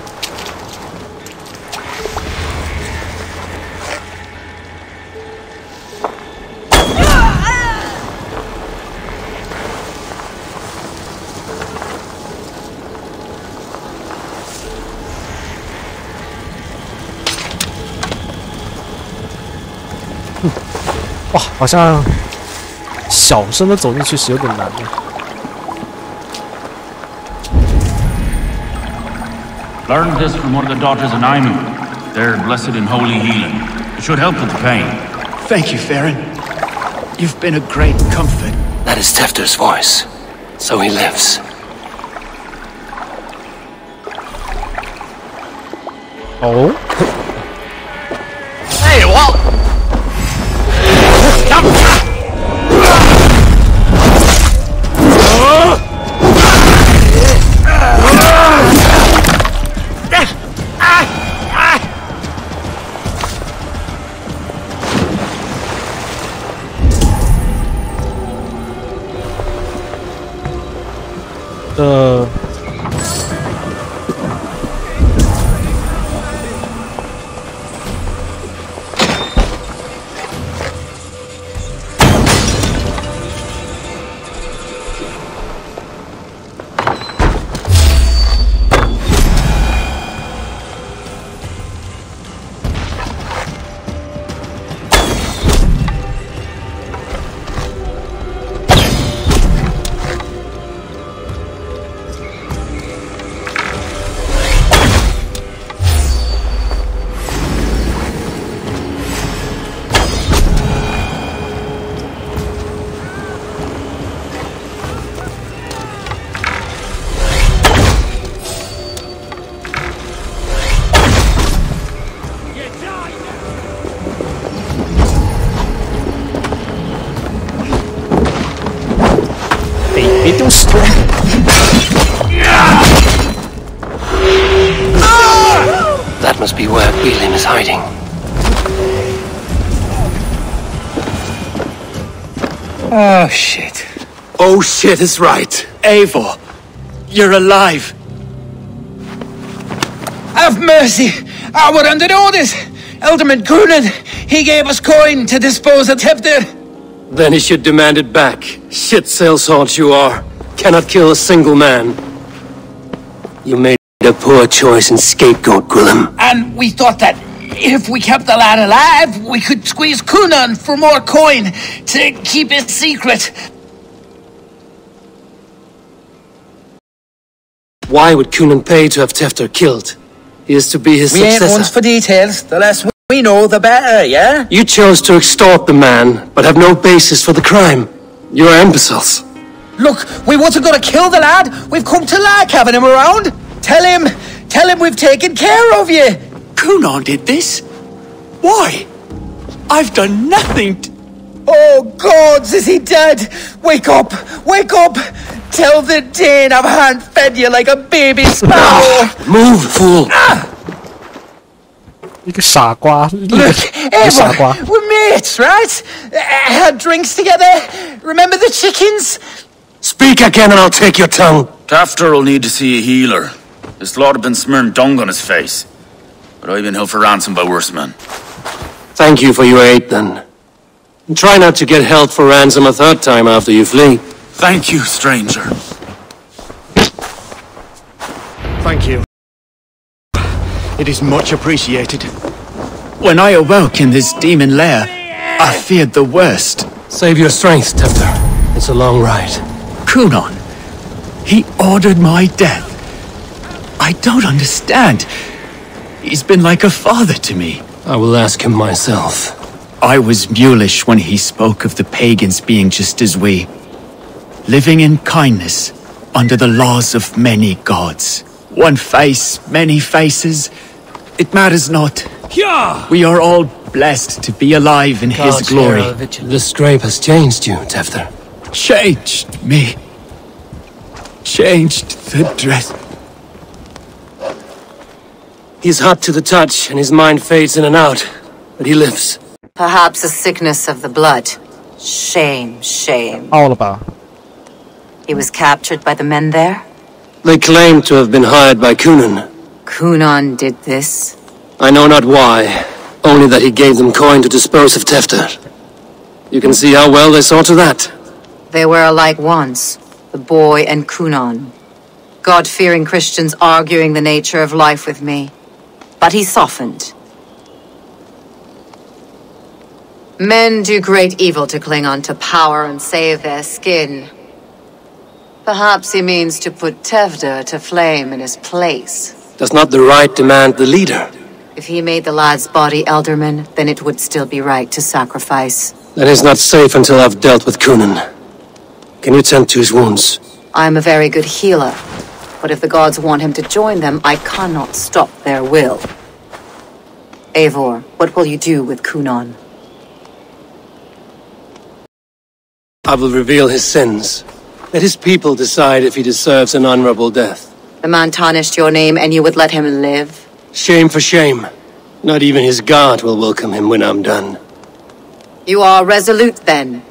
哇，好像小声的走进去是有点难的。 Learned this from one of the daughters of Aimu. They're blessed in holy healing. It should help with the pain. Thank you, Farron. You've been a great comfort. That is Tefter's voice. So he lives. Oh? Hey, what? That must be where Belim is hiding. Oh, shit. Oh, shit is right. Eivor, you're alive. Have mercy. We're under orders. Elderman Coonan, he gave us coin to dispose of Tefter. Then he should demand it back. Shit sellsalt you are. Cannot kill a single man. You made a poor choice in scapegoat, Gwillem. And we thought that if we kept the lad alive, we could squeeze Coonan for more coin to keep it secret. Why would Coonan pay to have Tefter killed? He is to be his successor. We ain't ones for details. The less we know, the better, yeah? You chose to extort the man, but have no basis for the crime. You're imbeciles. Look, we wasn't gonna kill the lad. We've come to like having him around. Tell him we've taken care of you. Coonan did this? Why? I've done nothing. Oh, gods, is he dead? Wake up! Wake up! Tell the Dane I've hand-fed you like a baby sparrow. Move, fool! Look, Eivor, we're mates, right? Had drinks together. Remember the chickens? Speak again and I'll take your tongue. Tefter will need to see a healer. This lord have been smearing dung on his face. But I've been held for ransom by worse men. Thank you for your aid, then. And try not to get held for ransom a third time after you flee. Thank you, stranger. Thank you. It is much appreciated. When I awoke in this demon lair, I feared the worst. Save your strength, Tefter. It's a long ride. Coonan, he ordered my death. I don't understand. He's been like a father to me. I will ask him myself. I was mulish when he spoke of the pagans being just as we, living in kindness under the laws of many gods. One face, many faces. It matters not. We are all blessed to be alive in his glory. The scrape has changed you, Tefter. Changed me. Changed the dress. He's hot to the touch, and his mind fades in and out, but he lives. Perhaps a sickness of the blood. Shame, shame. All about. He was captured by the men there? They claim to have been hired by Cunan. Cunan did this? I know not why, only that he gave them coin to dispose of Tefter. You can see how well they saw to that. They were alike once, the boy and Cunan. God-fearing Christians arguing the nature of life with me. But he softened. Men do great evil to cling on to power and save their skin. Perhaps he means to put Tefder to flame in his place. Does not the right demand the leader? If he made the lad's body Elderman, then it would still be right to sacrifice. That is not safe until I've dealt with Cunan. Can you tend to his wounds? I am a very good healer, but if the gods want him to join them, I cannot stop their will. Eivor, what will you do with Cunan? I will reveal his sins. Let his people decide if he deserves an honorable death. The man tarnished your name and you would let him live? Shame for shame. Not even his god will welcome him when I'm done. You are resolute then.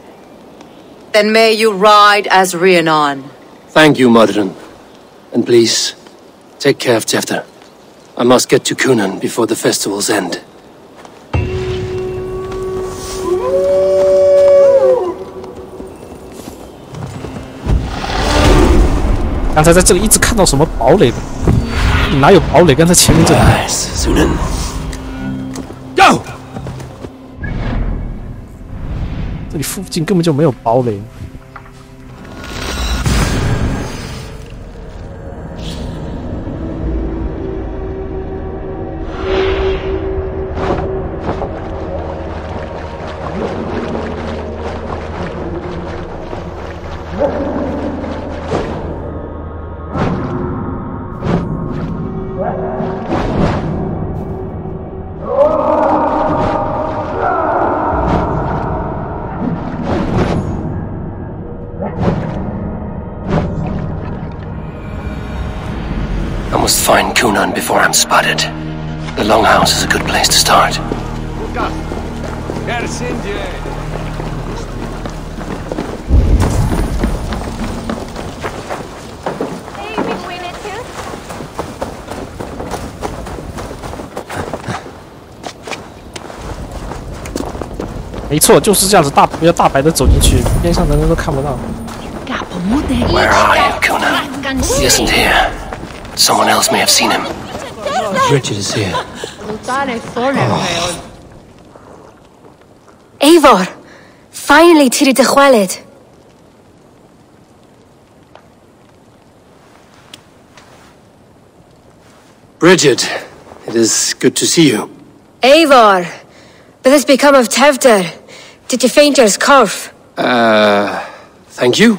Then may you ride as Rhiannon. Thank you, Modron. And please, take care of Tefter. I must get to Cunan before the festival's end. 刚才在这里一直看到什么堡垒的？哪有堡垒？刚才前面这里。Go！ 这里附近根本就没有堡垒。 I must find Cunan before I'm spotted. The Longhouse is a good place to start. "没错，就是这样子，不要大白的走进去，边上的人都看不到。 Where are you, Cunan? He isn't here. Someone else may have seen him. Richard is here. Eivor! Finally, Tiri de Chwaled. Bridget, it is good to see you. Eivor! What has become of Tevder? Did you faint your scarf? Thank you.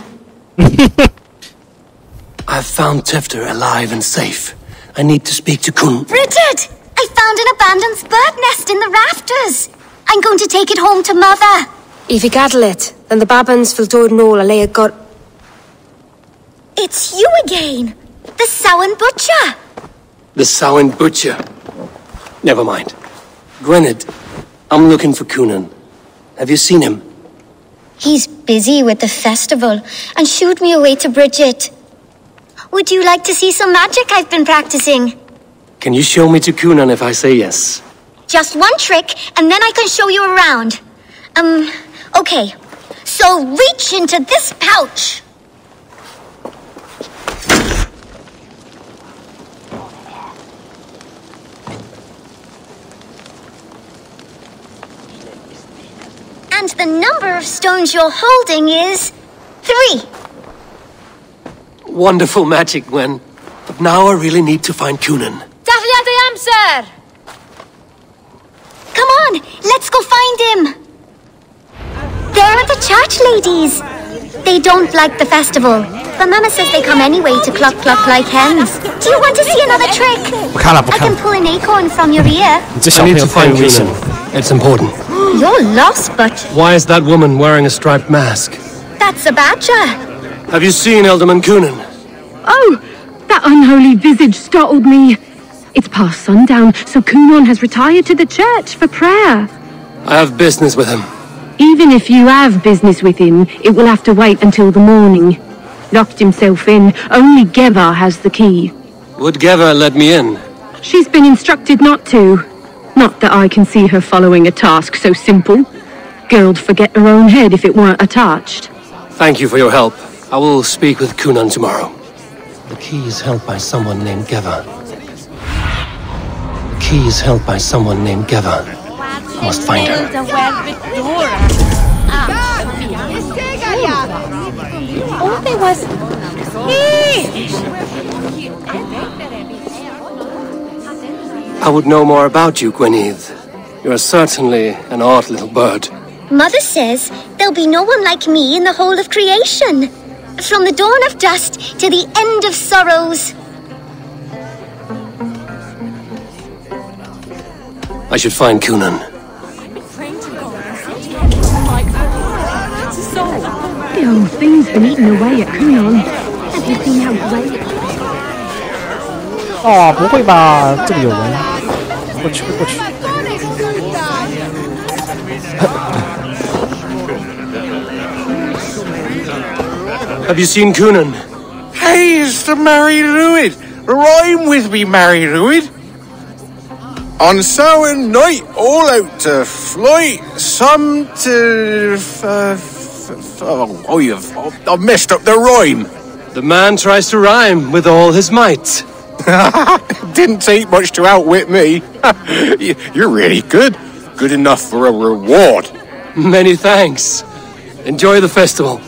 I've found Tefter alive and safe. I need to speak to Kun. Bridget! I found an abandoned bird nest in the rafters. I'm going to take it home to Mother. If you cattle it, then the Babans will do no lay a got. It's you again. The Samhain Butcher. The Samhain Butcher. Never mind. Gwynedd, I'm looking for Cunan. Have you seen him? He's busy with the festival and shooed me away to Bridget. Would you like to see some magic I've been practicing? Can you show me to Cunan if I say yes? Just one trick, and then I can show you around. Okay. So reach into this pouch. And the number of stones you're holding is 3. Wonderful magic, Gwen. But now I really need to find Cunan. Dathliad the amser! Come on, let's go find him. They're the church ladies. They don't like the festival, but Mama says they come anyway to cluck cluck like hens. Do you want to see another trick? I can pull an acorn from your ear. I need to find Kunan. It's important. You're lost, but Why is that woman wearing a striped mask? that's a badger. Have you seen Alderman Kunan? Oh, that unholy visage startled me. It's past sundown, so Kunan has retired to the church for prayer. I have business with him. Even if you have business with him, it will have to wait until the morning. Locked himself in. Only Geva has the key. Would Geva let me in? She's been instructed not to. Not that I can see her following a task so simple. Girl'd forget her own head if it weren't attached. Thank you for your help. I will speak with Kunan tomorrow. The key is held by someone named Geva. The key is held by someone named Geva. I must find her. I would know more about you, Gwynydd. You are certainly an odd little bird. Mother says there'll be no one like me in the whole of creation. From the dawn of dust to the end of sorrows. I should find Kunan. The old thing's been eating away at Kunan. Have you seen how great? 哦，不会吧？这里有人，过去，过去。 Have you seen Kunan? Hey, it's the Mary Lwyd. Rhyme with me, Mary Lwyd. On Samhain night, all out to flight, some to... I've messed up the rhyme. The man tries to rhyme with all his might. Didn't take much to outwit me. You're really good. Good enough for a reward. Many thanks. Enjoy the festival.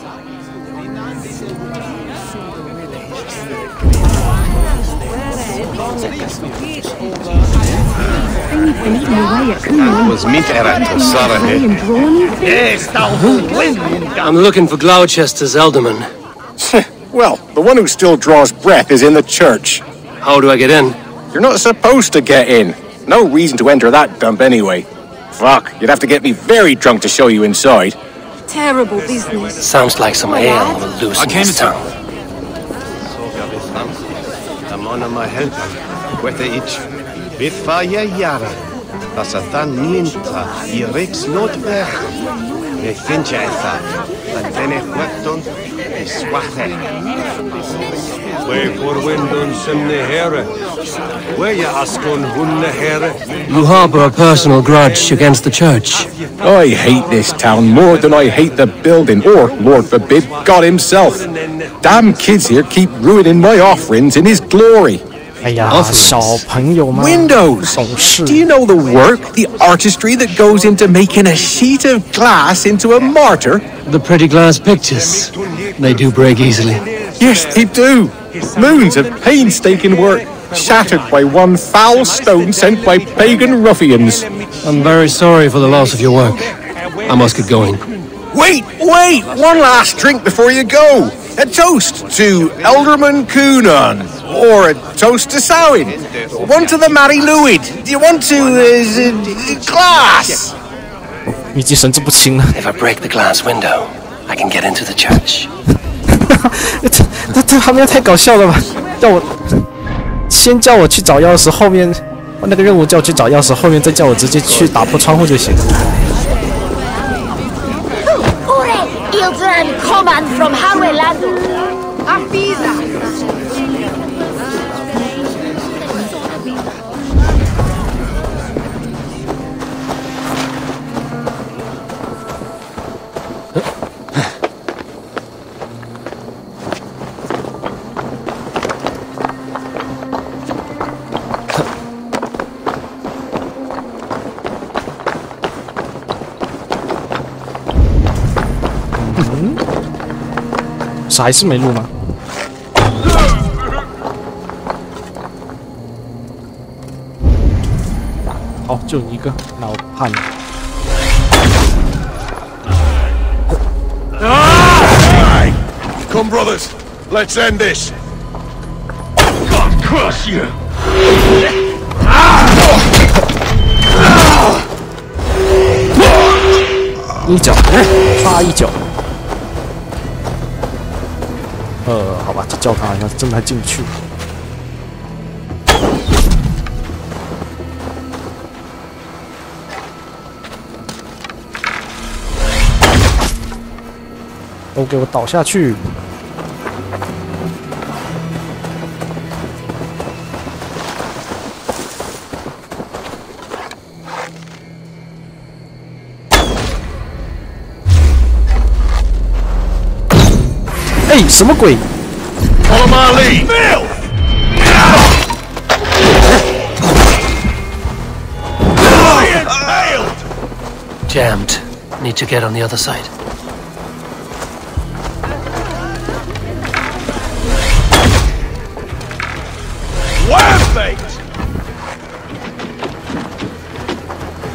I'm looking for Gloucester's alderman. Well, the one who still draws breath is in the church. How do I get in? You're not supposed to get in. No reason to enter that dump anyway. Fuck, you'd have to get me very drunk to show you inside. Terrible business. Sounds like some ale will loosen his tongue. You harbor a personal grudge against the church. I hate this town more than I hate the building, or, Lord forbid, God himself. Damn kids here keep ruining my offerings in his glory. 哎呀，小朋友嘛， Windows! 懂事。 Do you know the work, the artistry that goes into making a sheet of glass into a martyr? The pretty glass pictures. They do break easily. Yes, they do. Moons of painstaking work, shattered by one foul stone sent by pagan ruffians. I'm very sorry for the loss of your work. I must get going. Wait! One last drink before you go. A toast to Alderman Kunan. Or a toast to Samhain. One to the Mary Lwyd. Do you want to... glass? 已经神志不清了。 If I break the glass window, I can get into the church. 这画面太搞笑了吧！叫我先叫我去找钥匙，后面那个任务叫我去找钥匙，后面再叫我直接去打破窗户就行。 Ildran command from Hawelando. Afiza. Mm-hmm. 是还是没录吗？好，就你一个，那我怕你。Come, brothers. Let's end this. God curse you! 一脚，啪一脚。好吧，这教堂好像真的还进不去。都给我倒下去！哎，什么鬼 ？Follow my lead. Jammed. Need to get on the other side. Wham-baked!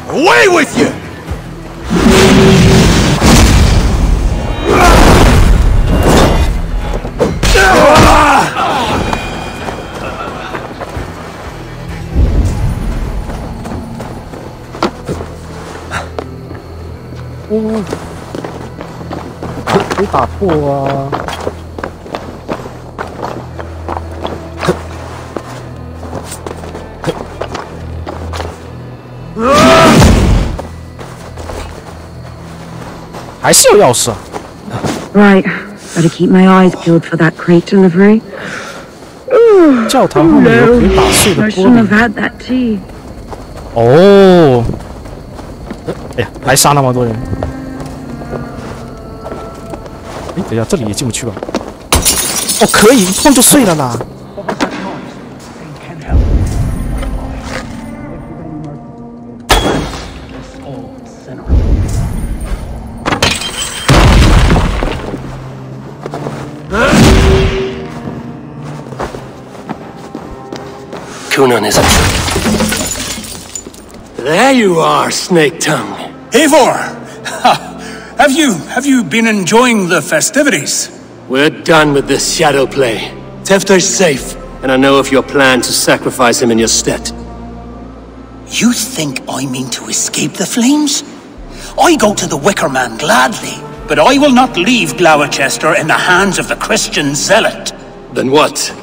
Away with you! Oh. 可以打破啊！还是有钥匙啊 Right, better keep my eyes peeled for that crate delivery. 教堂后面有可以打碎的 I 玻 shouldn't 璃 have had that tea. 哦，哎呀，还杀那么多人！哎，等一下，这里也进不去吧？哦，可以，一碰就碎了啦！ Cunan is a trick. There you are, Snake Tongue. Eivor! Have you been enjoying the festivities? We're done with this shadow play. Tefter's safe, and I know of your plan to sacrifice him in your stead. You think I mean to escape the flames? I go to the Wicker Man gladly, but I will not leave Gloucester in the hands of the Christian zealot. Then what?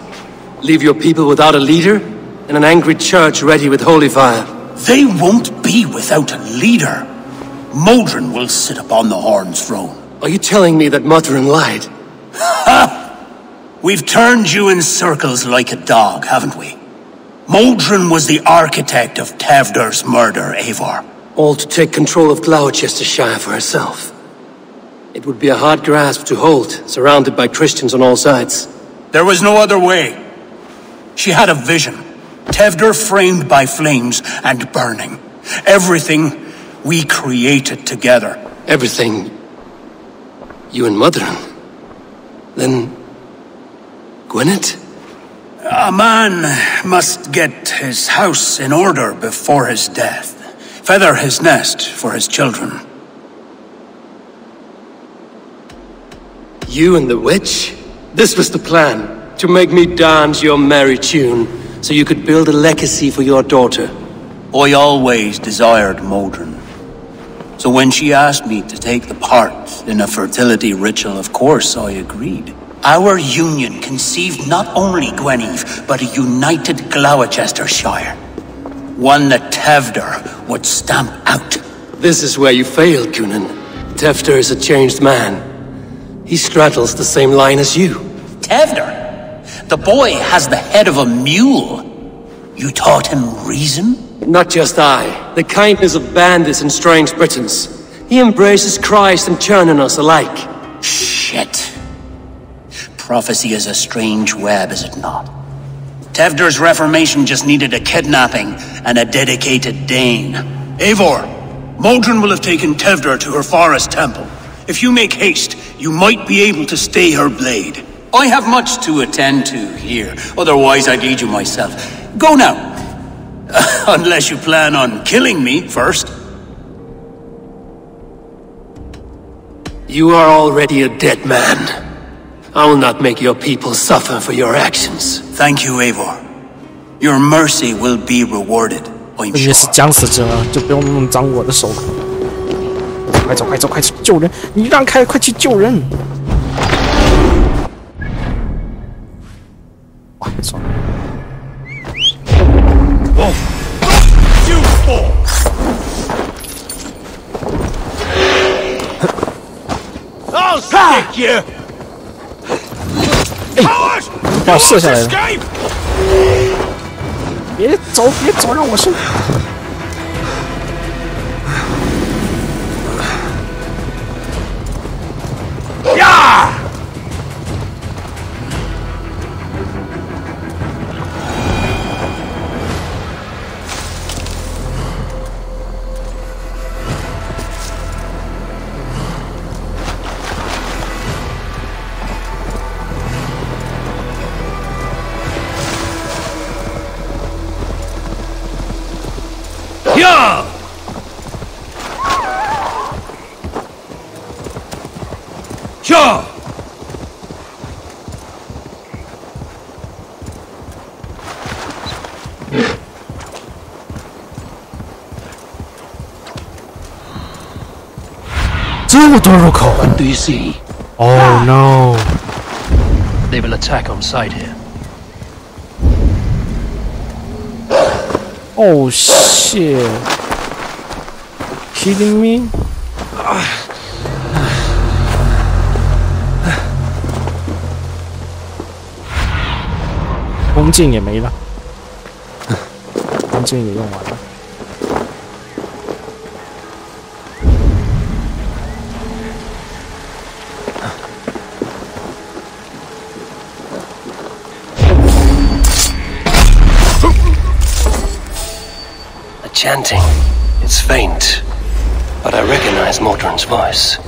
Leave your people without a leader? And an angry church ready with holy fire? They won't be without a leader. Modron will sit upon the Horn's throne. Are you telling me that Modron lied? Ha! We've turned you in circles like a dog, haven't we? Modron was the architect of Tevder's murder, Eivor. All to take control of Gloucestershire for herself. It would be a hard grasp to hold, surrounded by Christians on all sides. There was no other way. She had a vision. Tevder framed by flames and burning. Everything we created together. Everything? You and Modron? Then... Gwynedd? A man must get his house in order before his death. Feather his nest for his children. You and the witch? This was the plan. To make me dance your merry tune, so you could build a legacy for your daughter. I always desired Modron. So when she asked me to take the part in a fertility ritual, of course I agreed. Our union conceived not only Gweneve, but a united Gloucestershire. One that Tevder would stamp out. This is where you failed, Cunan. Tefder is a changed man. He straddles the same line as you. Tevder? The boy has the head of a mule. You taught him reason? Not just I. The kindness of bandits and strange Britons. He embraces Christ and churning us alike. Shit. Prophecy is a strange web, is it not? Tevder's reformation just needed a kidnapping and a dedicated Dane. Eivor, Modron will have taken Tevder to her forest temple. If you make haste, you might be able to stay her blade. I have much to attend to here, otherwise I'd lead you myself. Go now. Unless you plan on killing me first. You are already a dead man. I will not make your people suffer for your actions. Thank you, Eivor. Your mercy will be rewarded, I'm 你 sure. 是将死者，就不用弄脏我的手。快走，快走，快去救人！你让开，快去救人！哇，算了。I'll stick you. 把我射下来了！别走，别走，让我射！呀！呀！呀！这么多入口 What do you see? Oh no! They will attack on sight here. Oh shit! Kidding me? 弓箭也没了，弓箭也用完了。The chanting, it's faint, but I recognize Mordrin's voice.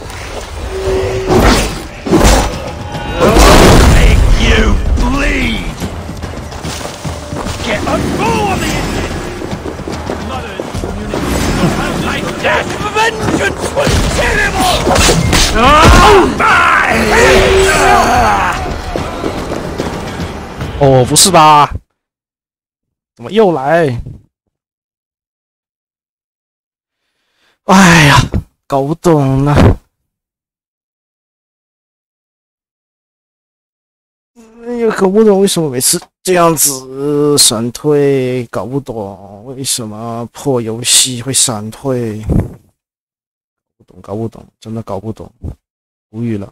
Make you bleed! Get a fool of the Indian! Mother's community like that! Vengeance was terrible! Oh, 哦，不是吧？怎么又来？哎呀，搞不懂了。也搞不懂为什么每次这样子闪退，搞不懂为什么破游戏会闪退，搞不懂，真的搞不懂，无语了。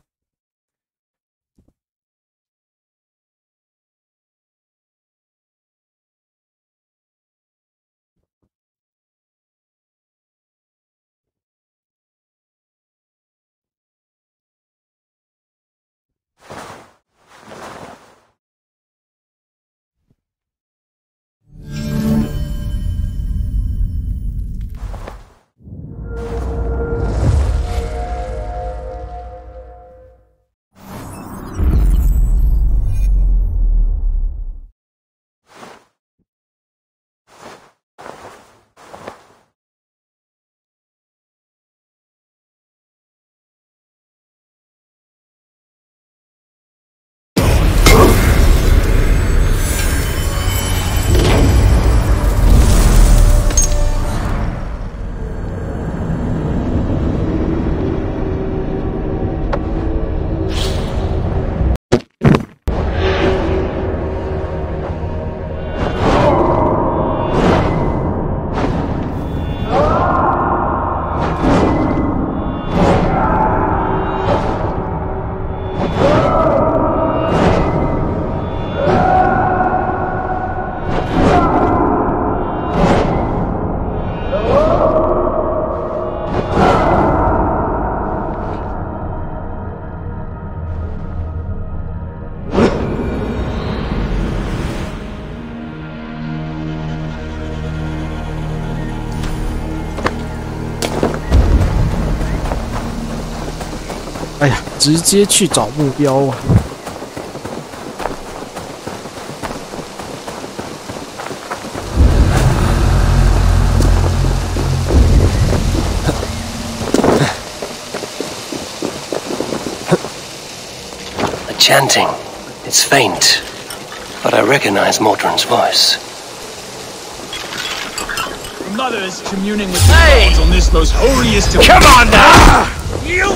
哎呀，直接去找目标啊！ chanting. It's faint, but I recognize Mordrin's voice. The mother is communing with the gods on this most holiest of... Come on now! You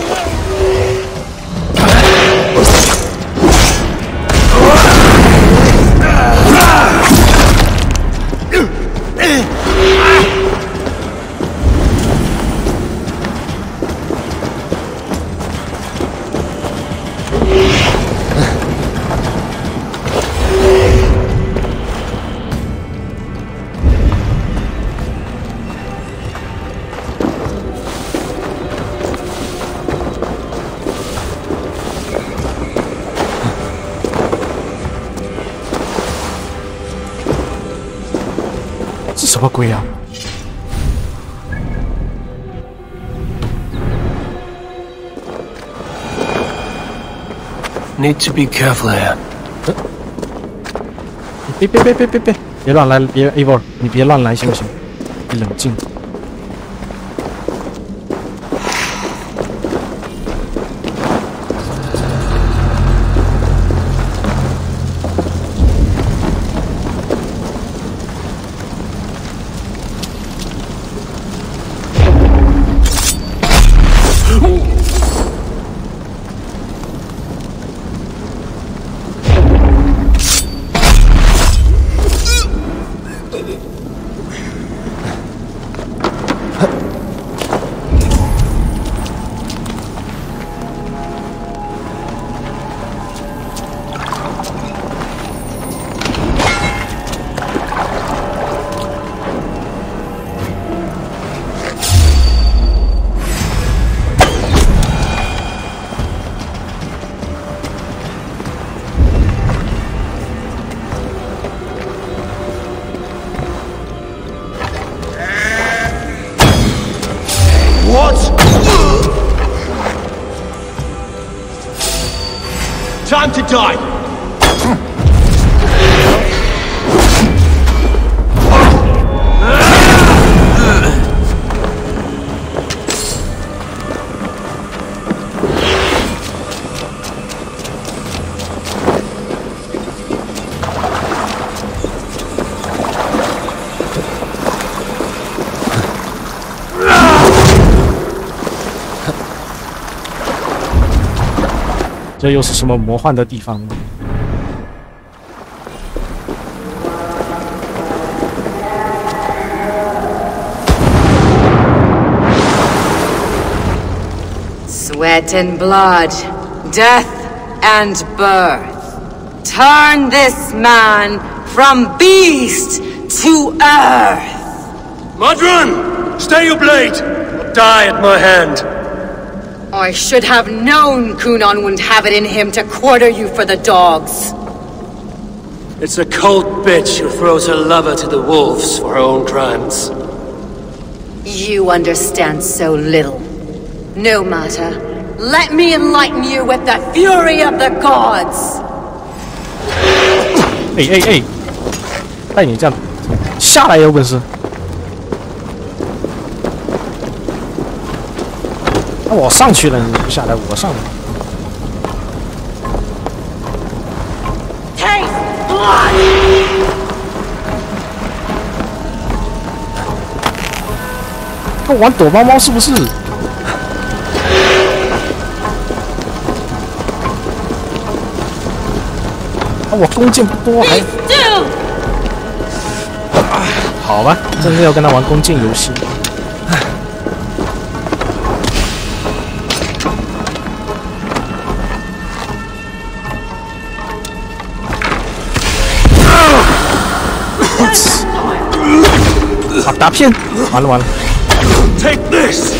什么鬼啊 ？Need to be careful here. 别乱来，别 Eivor， 你别乱来行不行？你冷静。Time to die!这又是什么魔幻的地方呢？ Sweat and blood, death and birth. Turn this man from beast to earth. Mordrin! Stay your blade! Die at my hand. I should have known Cunon wouldn't have it in him to quarter you for the dogs. It's a cold bitch who throws her lover to the wolves for her own crimes. You understand so little. No matter. Let me enlighten you with the fury of the gods. 哎！带你这样下来有本事。 我上去了，你不下来，我上来。他玩躲猫猫是不是？我弓箭不多，还好吧，真是要跟他玩弓箭游戏。 打偏，完了！ Take this！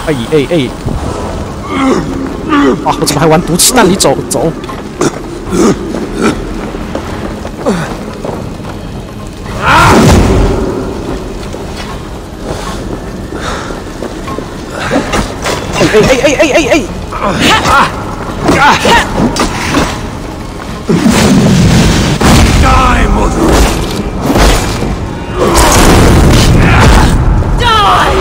哎！啊，我怎么还玩毒气弹？你走！哎！ Die, Mordrin! Die!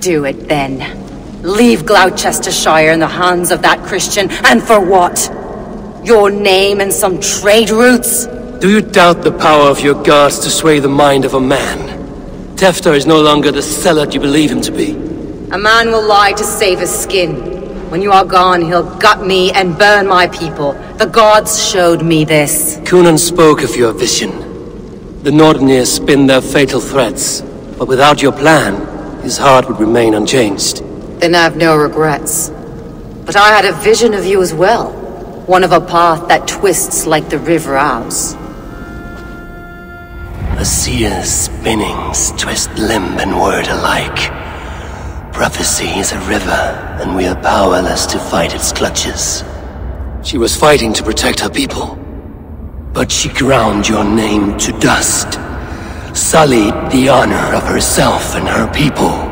Do it then. Leave Gloucestershire in the hands of that Christian, and for what? Your name and some trade routes? Do you doubt the power of your gods to sway the mind of a man? Tefter is no longer the zealot you believe him to be. A man will lie to save his skin. When you are gone, he'll gut me and burn my people. The gods showed me this. Cunan spoke of your vision. The Nordenir spin their fatal threats, but without your plan, his heart would remain unchanged. Then I have no regrets. But I had a vision of you as well. One of a path that twists like the River Ouse. A seer's spinnings twist limb and word alike. Prophecy is a river, and we are powerless to fight its clutches. She was fighting to protect her people. But she ground your name to dust. Sullied the honor of herself and her people.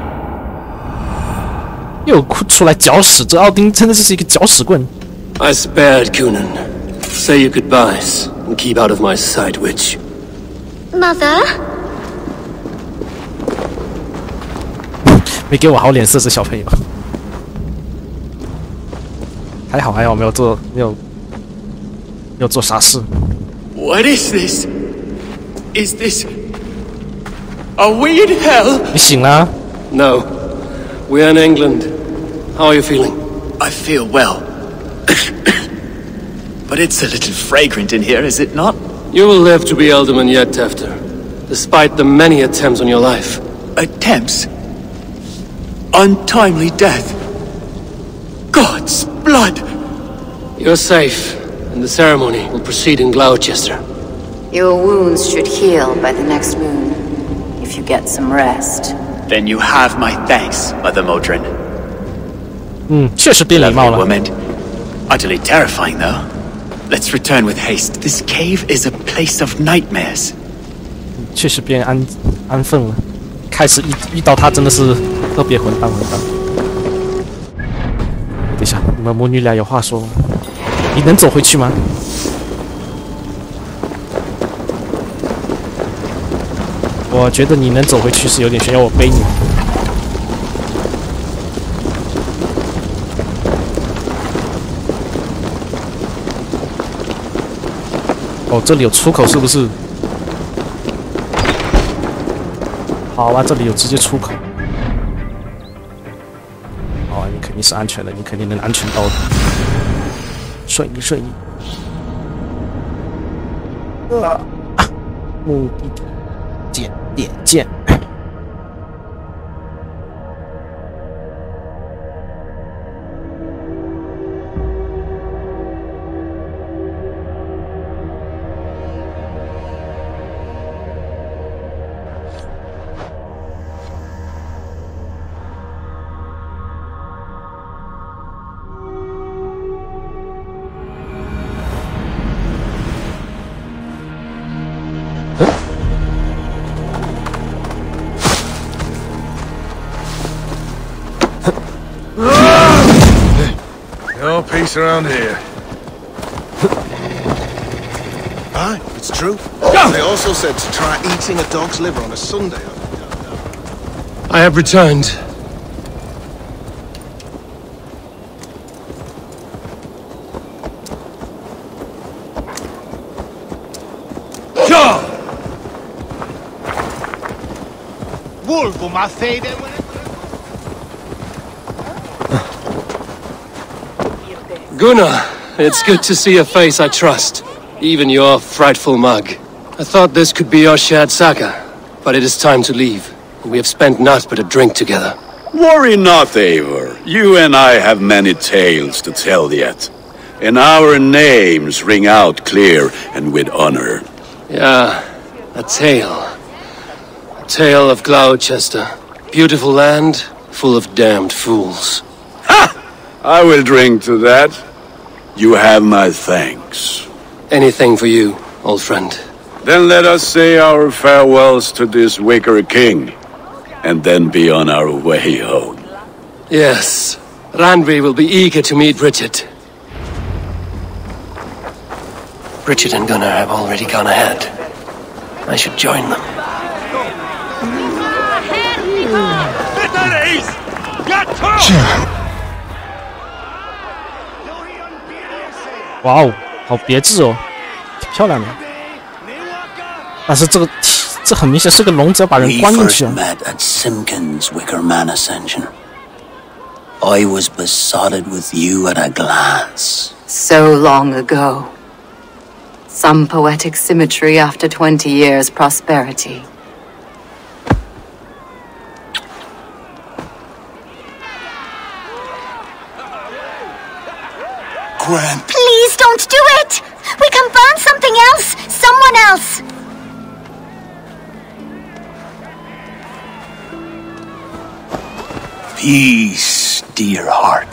又出来搅屎，这奥丁真的是一个搅屎棍。I spared Cunan. Say your goodbyes and keep out of my sight, witch. Mother? 没给我好脸色，这小朋友。还好没有做傻事。What is this? Is this? Are we in hell? 你醒了 No. We're in England. How are you feeling? I feel well. But it's a little fragrant in here, is it not? You will live to be Alderman yet, Tefter. Despite the many attempts on your life. Attempts? Untimely death. God's blood! You're safe, and the ceremony will proceed in Gloucester. Your wounds should heal by the next moon, if you get some rest. Then you have my thanks, Mother Modron. 确实变礼貌了。 Woman. Utterly terrifying, though. Let's return with haste. This cave is a place of nightmares. 确实变安分了。开始遇到他真的是特别混蛋。等一下，你们母女俩有话说吗？你能走回去吗？我觉得你能走回去是有点悬，要我背你。哦，这里有出口是不是？好啊，这里有直接出口。好啊，你肯定是安全的，你肯定能安全到的。顺利。目的地点见。No peace around here. Aye, it's true. They also said to try eating a dog's liver on a Sunday. I have returned. Wolvo ma fede. Gunnar, it's good to see a face I trust. Even your frightful mug. I thought this could be your shared saga, but it is time to leave. We have spent naught but a drink together. Worry not, Eivor. You and I have many tales to tell yet. And our names ring out clear and with honor. Yeah, a tale. A tale of Gloucester. Beautiful land, full of damned fools. Ha! I will drink to that. You have my thanks. Anything for you, old friend. Then let us say our farewells to this Wicker King, and then be on our way home. Yes, Randvi will be eager to meet Richard. Richard and Gunnar have already gone ahead. I should join them. 哇哦，好别致哦，挺漂亮的。但是这很明显是个龙，只要把人关进去啊。 met at Simpkins Wickerman Ascension. I was besotted with you at a glance. So long ago. Some poetic symmetry after 20 years' prosperity. Gwen. Please don't do it! We can burn something else! Someone else! Peace, dear heart.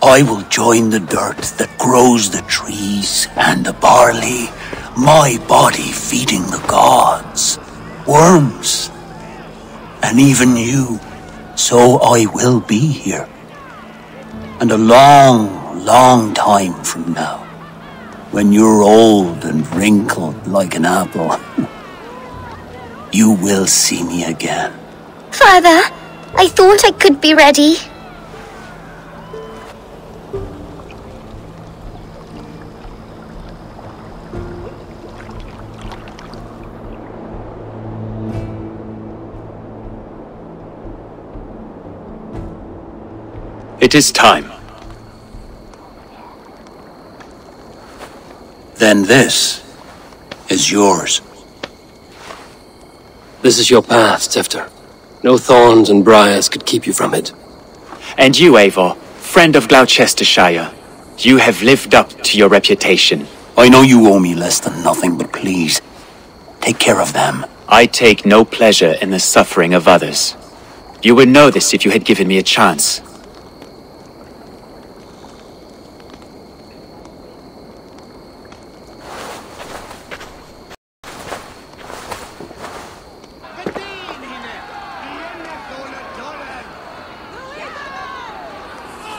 I will join the dirt that grows the trees and the barley, my body feeding the gods, worms, and even you. So I will be here. And a long, long time from now, when you're old and wrinkled like an apple, you will see me again. Father, I thought I could be ready. It is time. Then this is yours. This is your path, Tefter. No thorns and briars could keep you from it. And you, Eivor, friend of Gloucestershire, you have lived up to your reputation. I know you owe me less than nothing, but please, take care of them. I take no pleasure in the suffering of others. You would know this if you had given me a chance.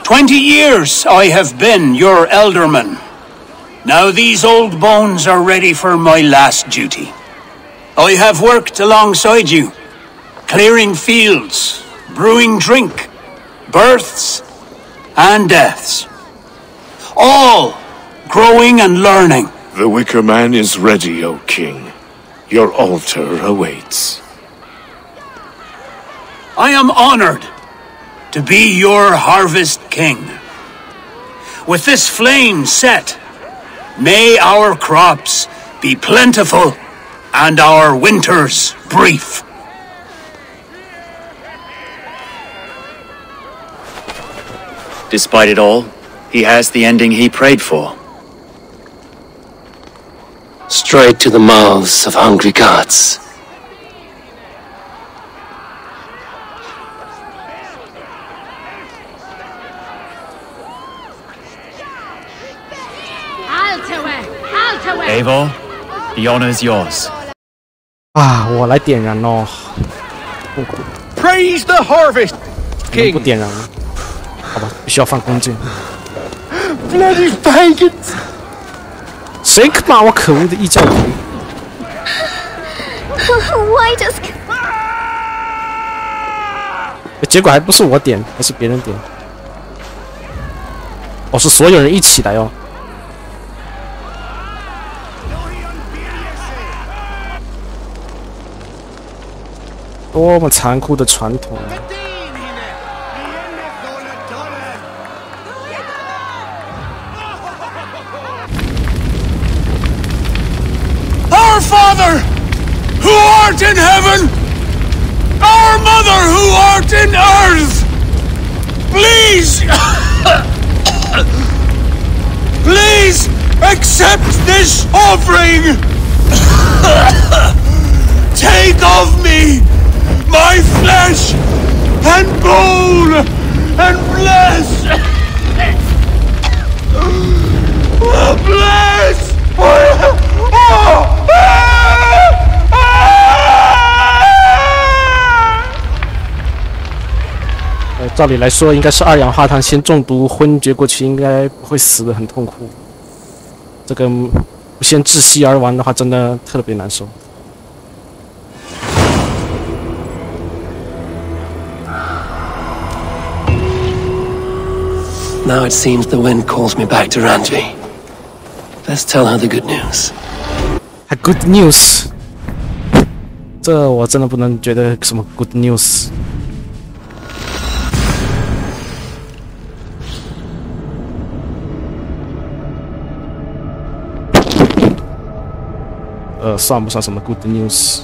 "20 years I have been your elderman. Now these old bones are ready for my last duty. I have worked alongside you, clearing fields, brewing drink, births and deaths. All growing and learning. The Wicker Man is ready, O King. Your altar awaits. I am honored to be your harvest king. With this flame set, may our crops be plentiful and our winters brief. Despite it all, he has the ending he prayed for. Straight to the mouths of hungry gods. Eivor, the honor is yours. 啊，我来点燃哦。Praise the harvest, 不点燃了，好吧，必须要放弓箭。Bloody pagans! 谁骂我可恶的异教徒？ Why does... 结果还不是我点，还是别人点。哦，是所有人一起来哦。多么残酷的传统啊！ Our Father, who art in heaven, our Mother, who art in earth, please, please accept this offering. Take of me my flesh and bone and bless. Bless.照理来说，应该是二氧化碳先中毒昏厥过去，应该不会死得很痛苦。这个不先窒息而亡的话，真的特别难受。Now it seems the wind calls me back to Randvi. Let's tell her the good news. Good news， 这我真的不能觉得什么 good news。算不算什么 good news？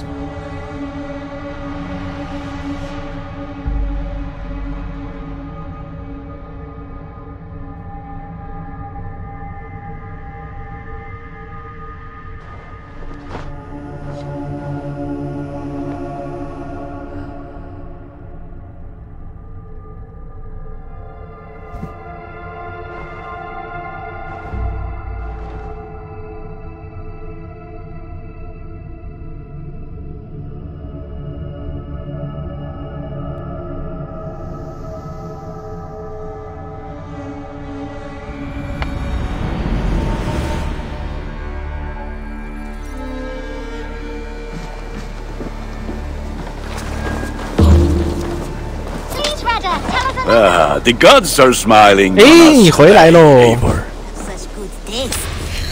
The gods are smiling. 你回来喽 Such good taste.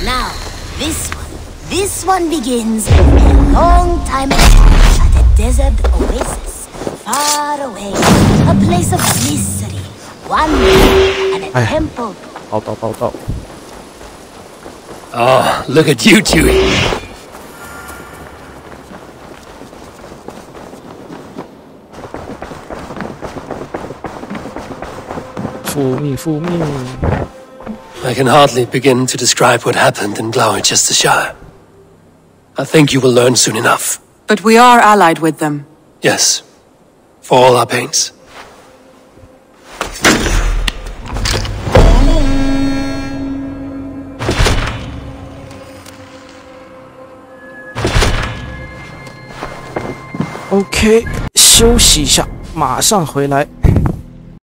Now, this one begins a long time ago at a desert oasis, far away, a place of mystery, wonder, and a temple. 报道。Oh, look at you, Chewie. I can hardly begin to describe what happened in Gloucestershire. I think you will learn soon enough. But we are allied with them. Yes, for all our pains. OK， 休息一下，马上回来。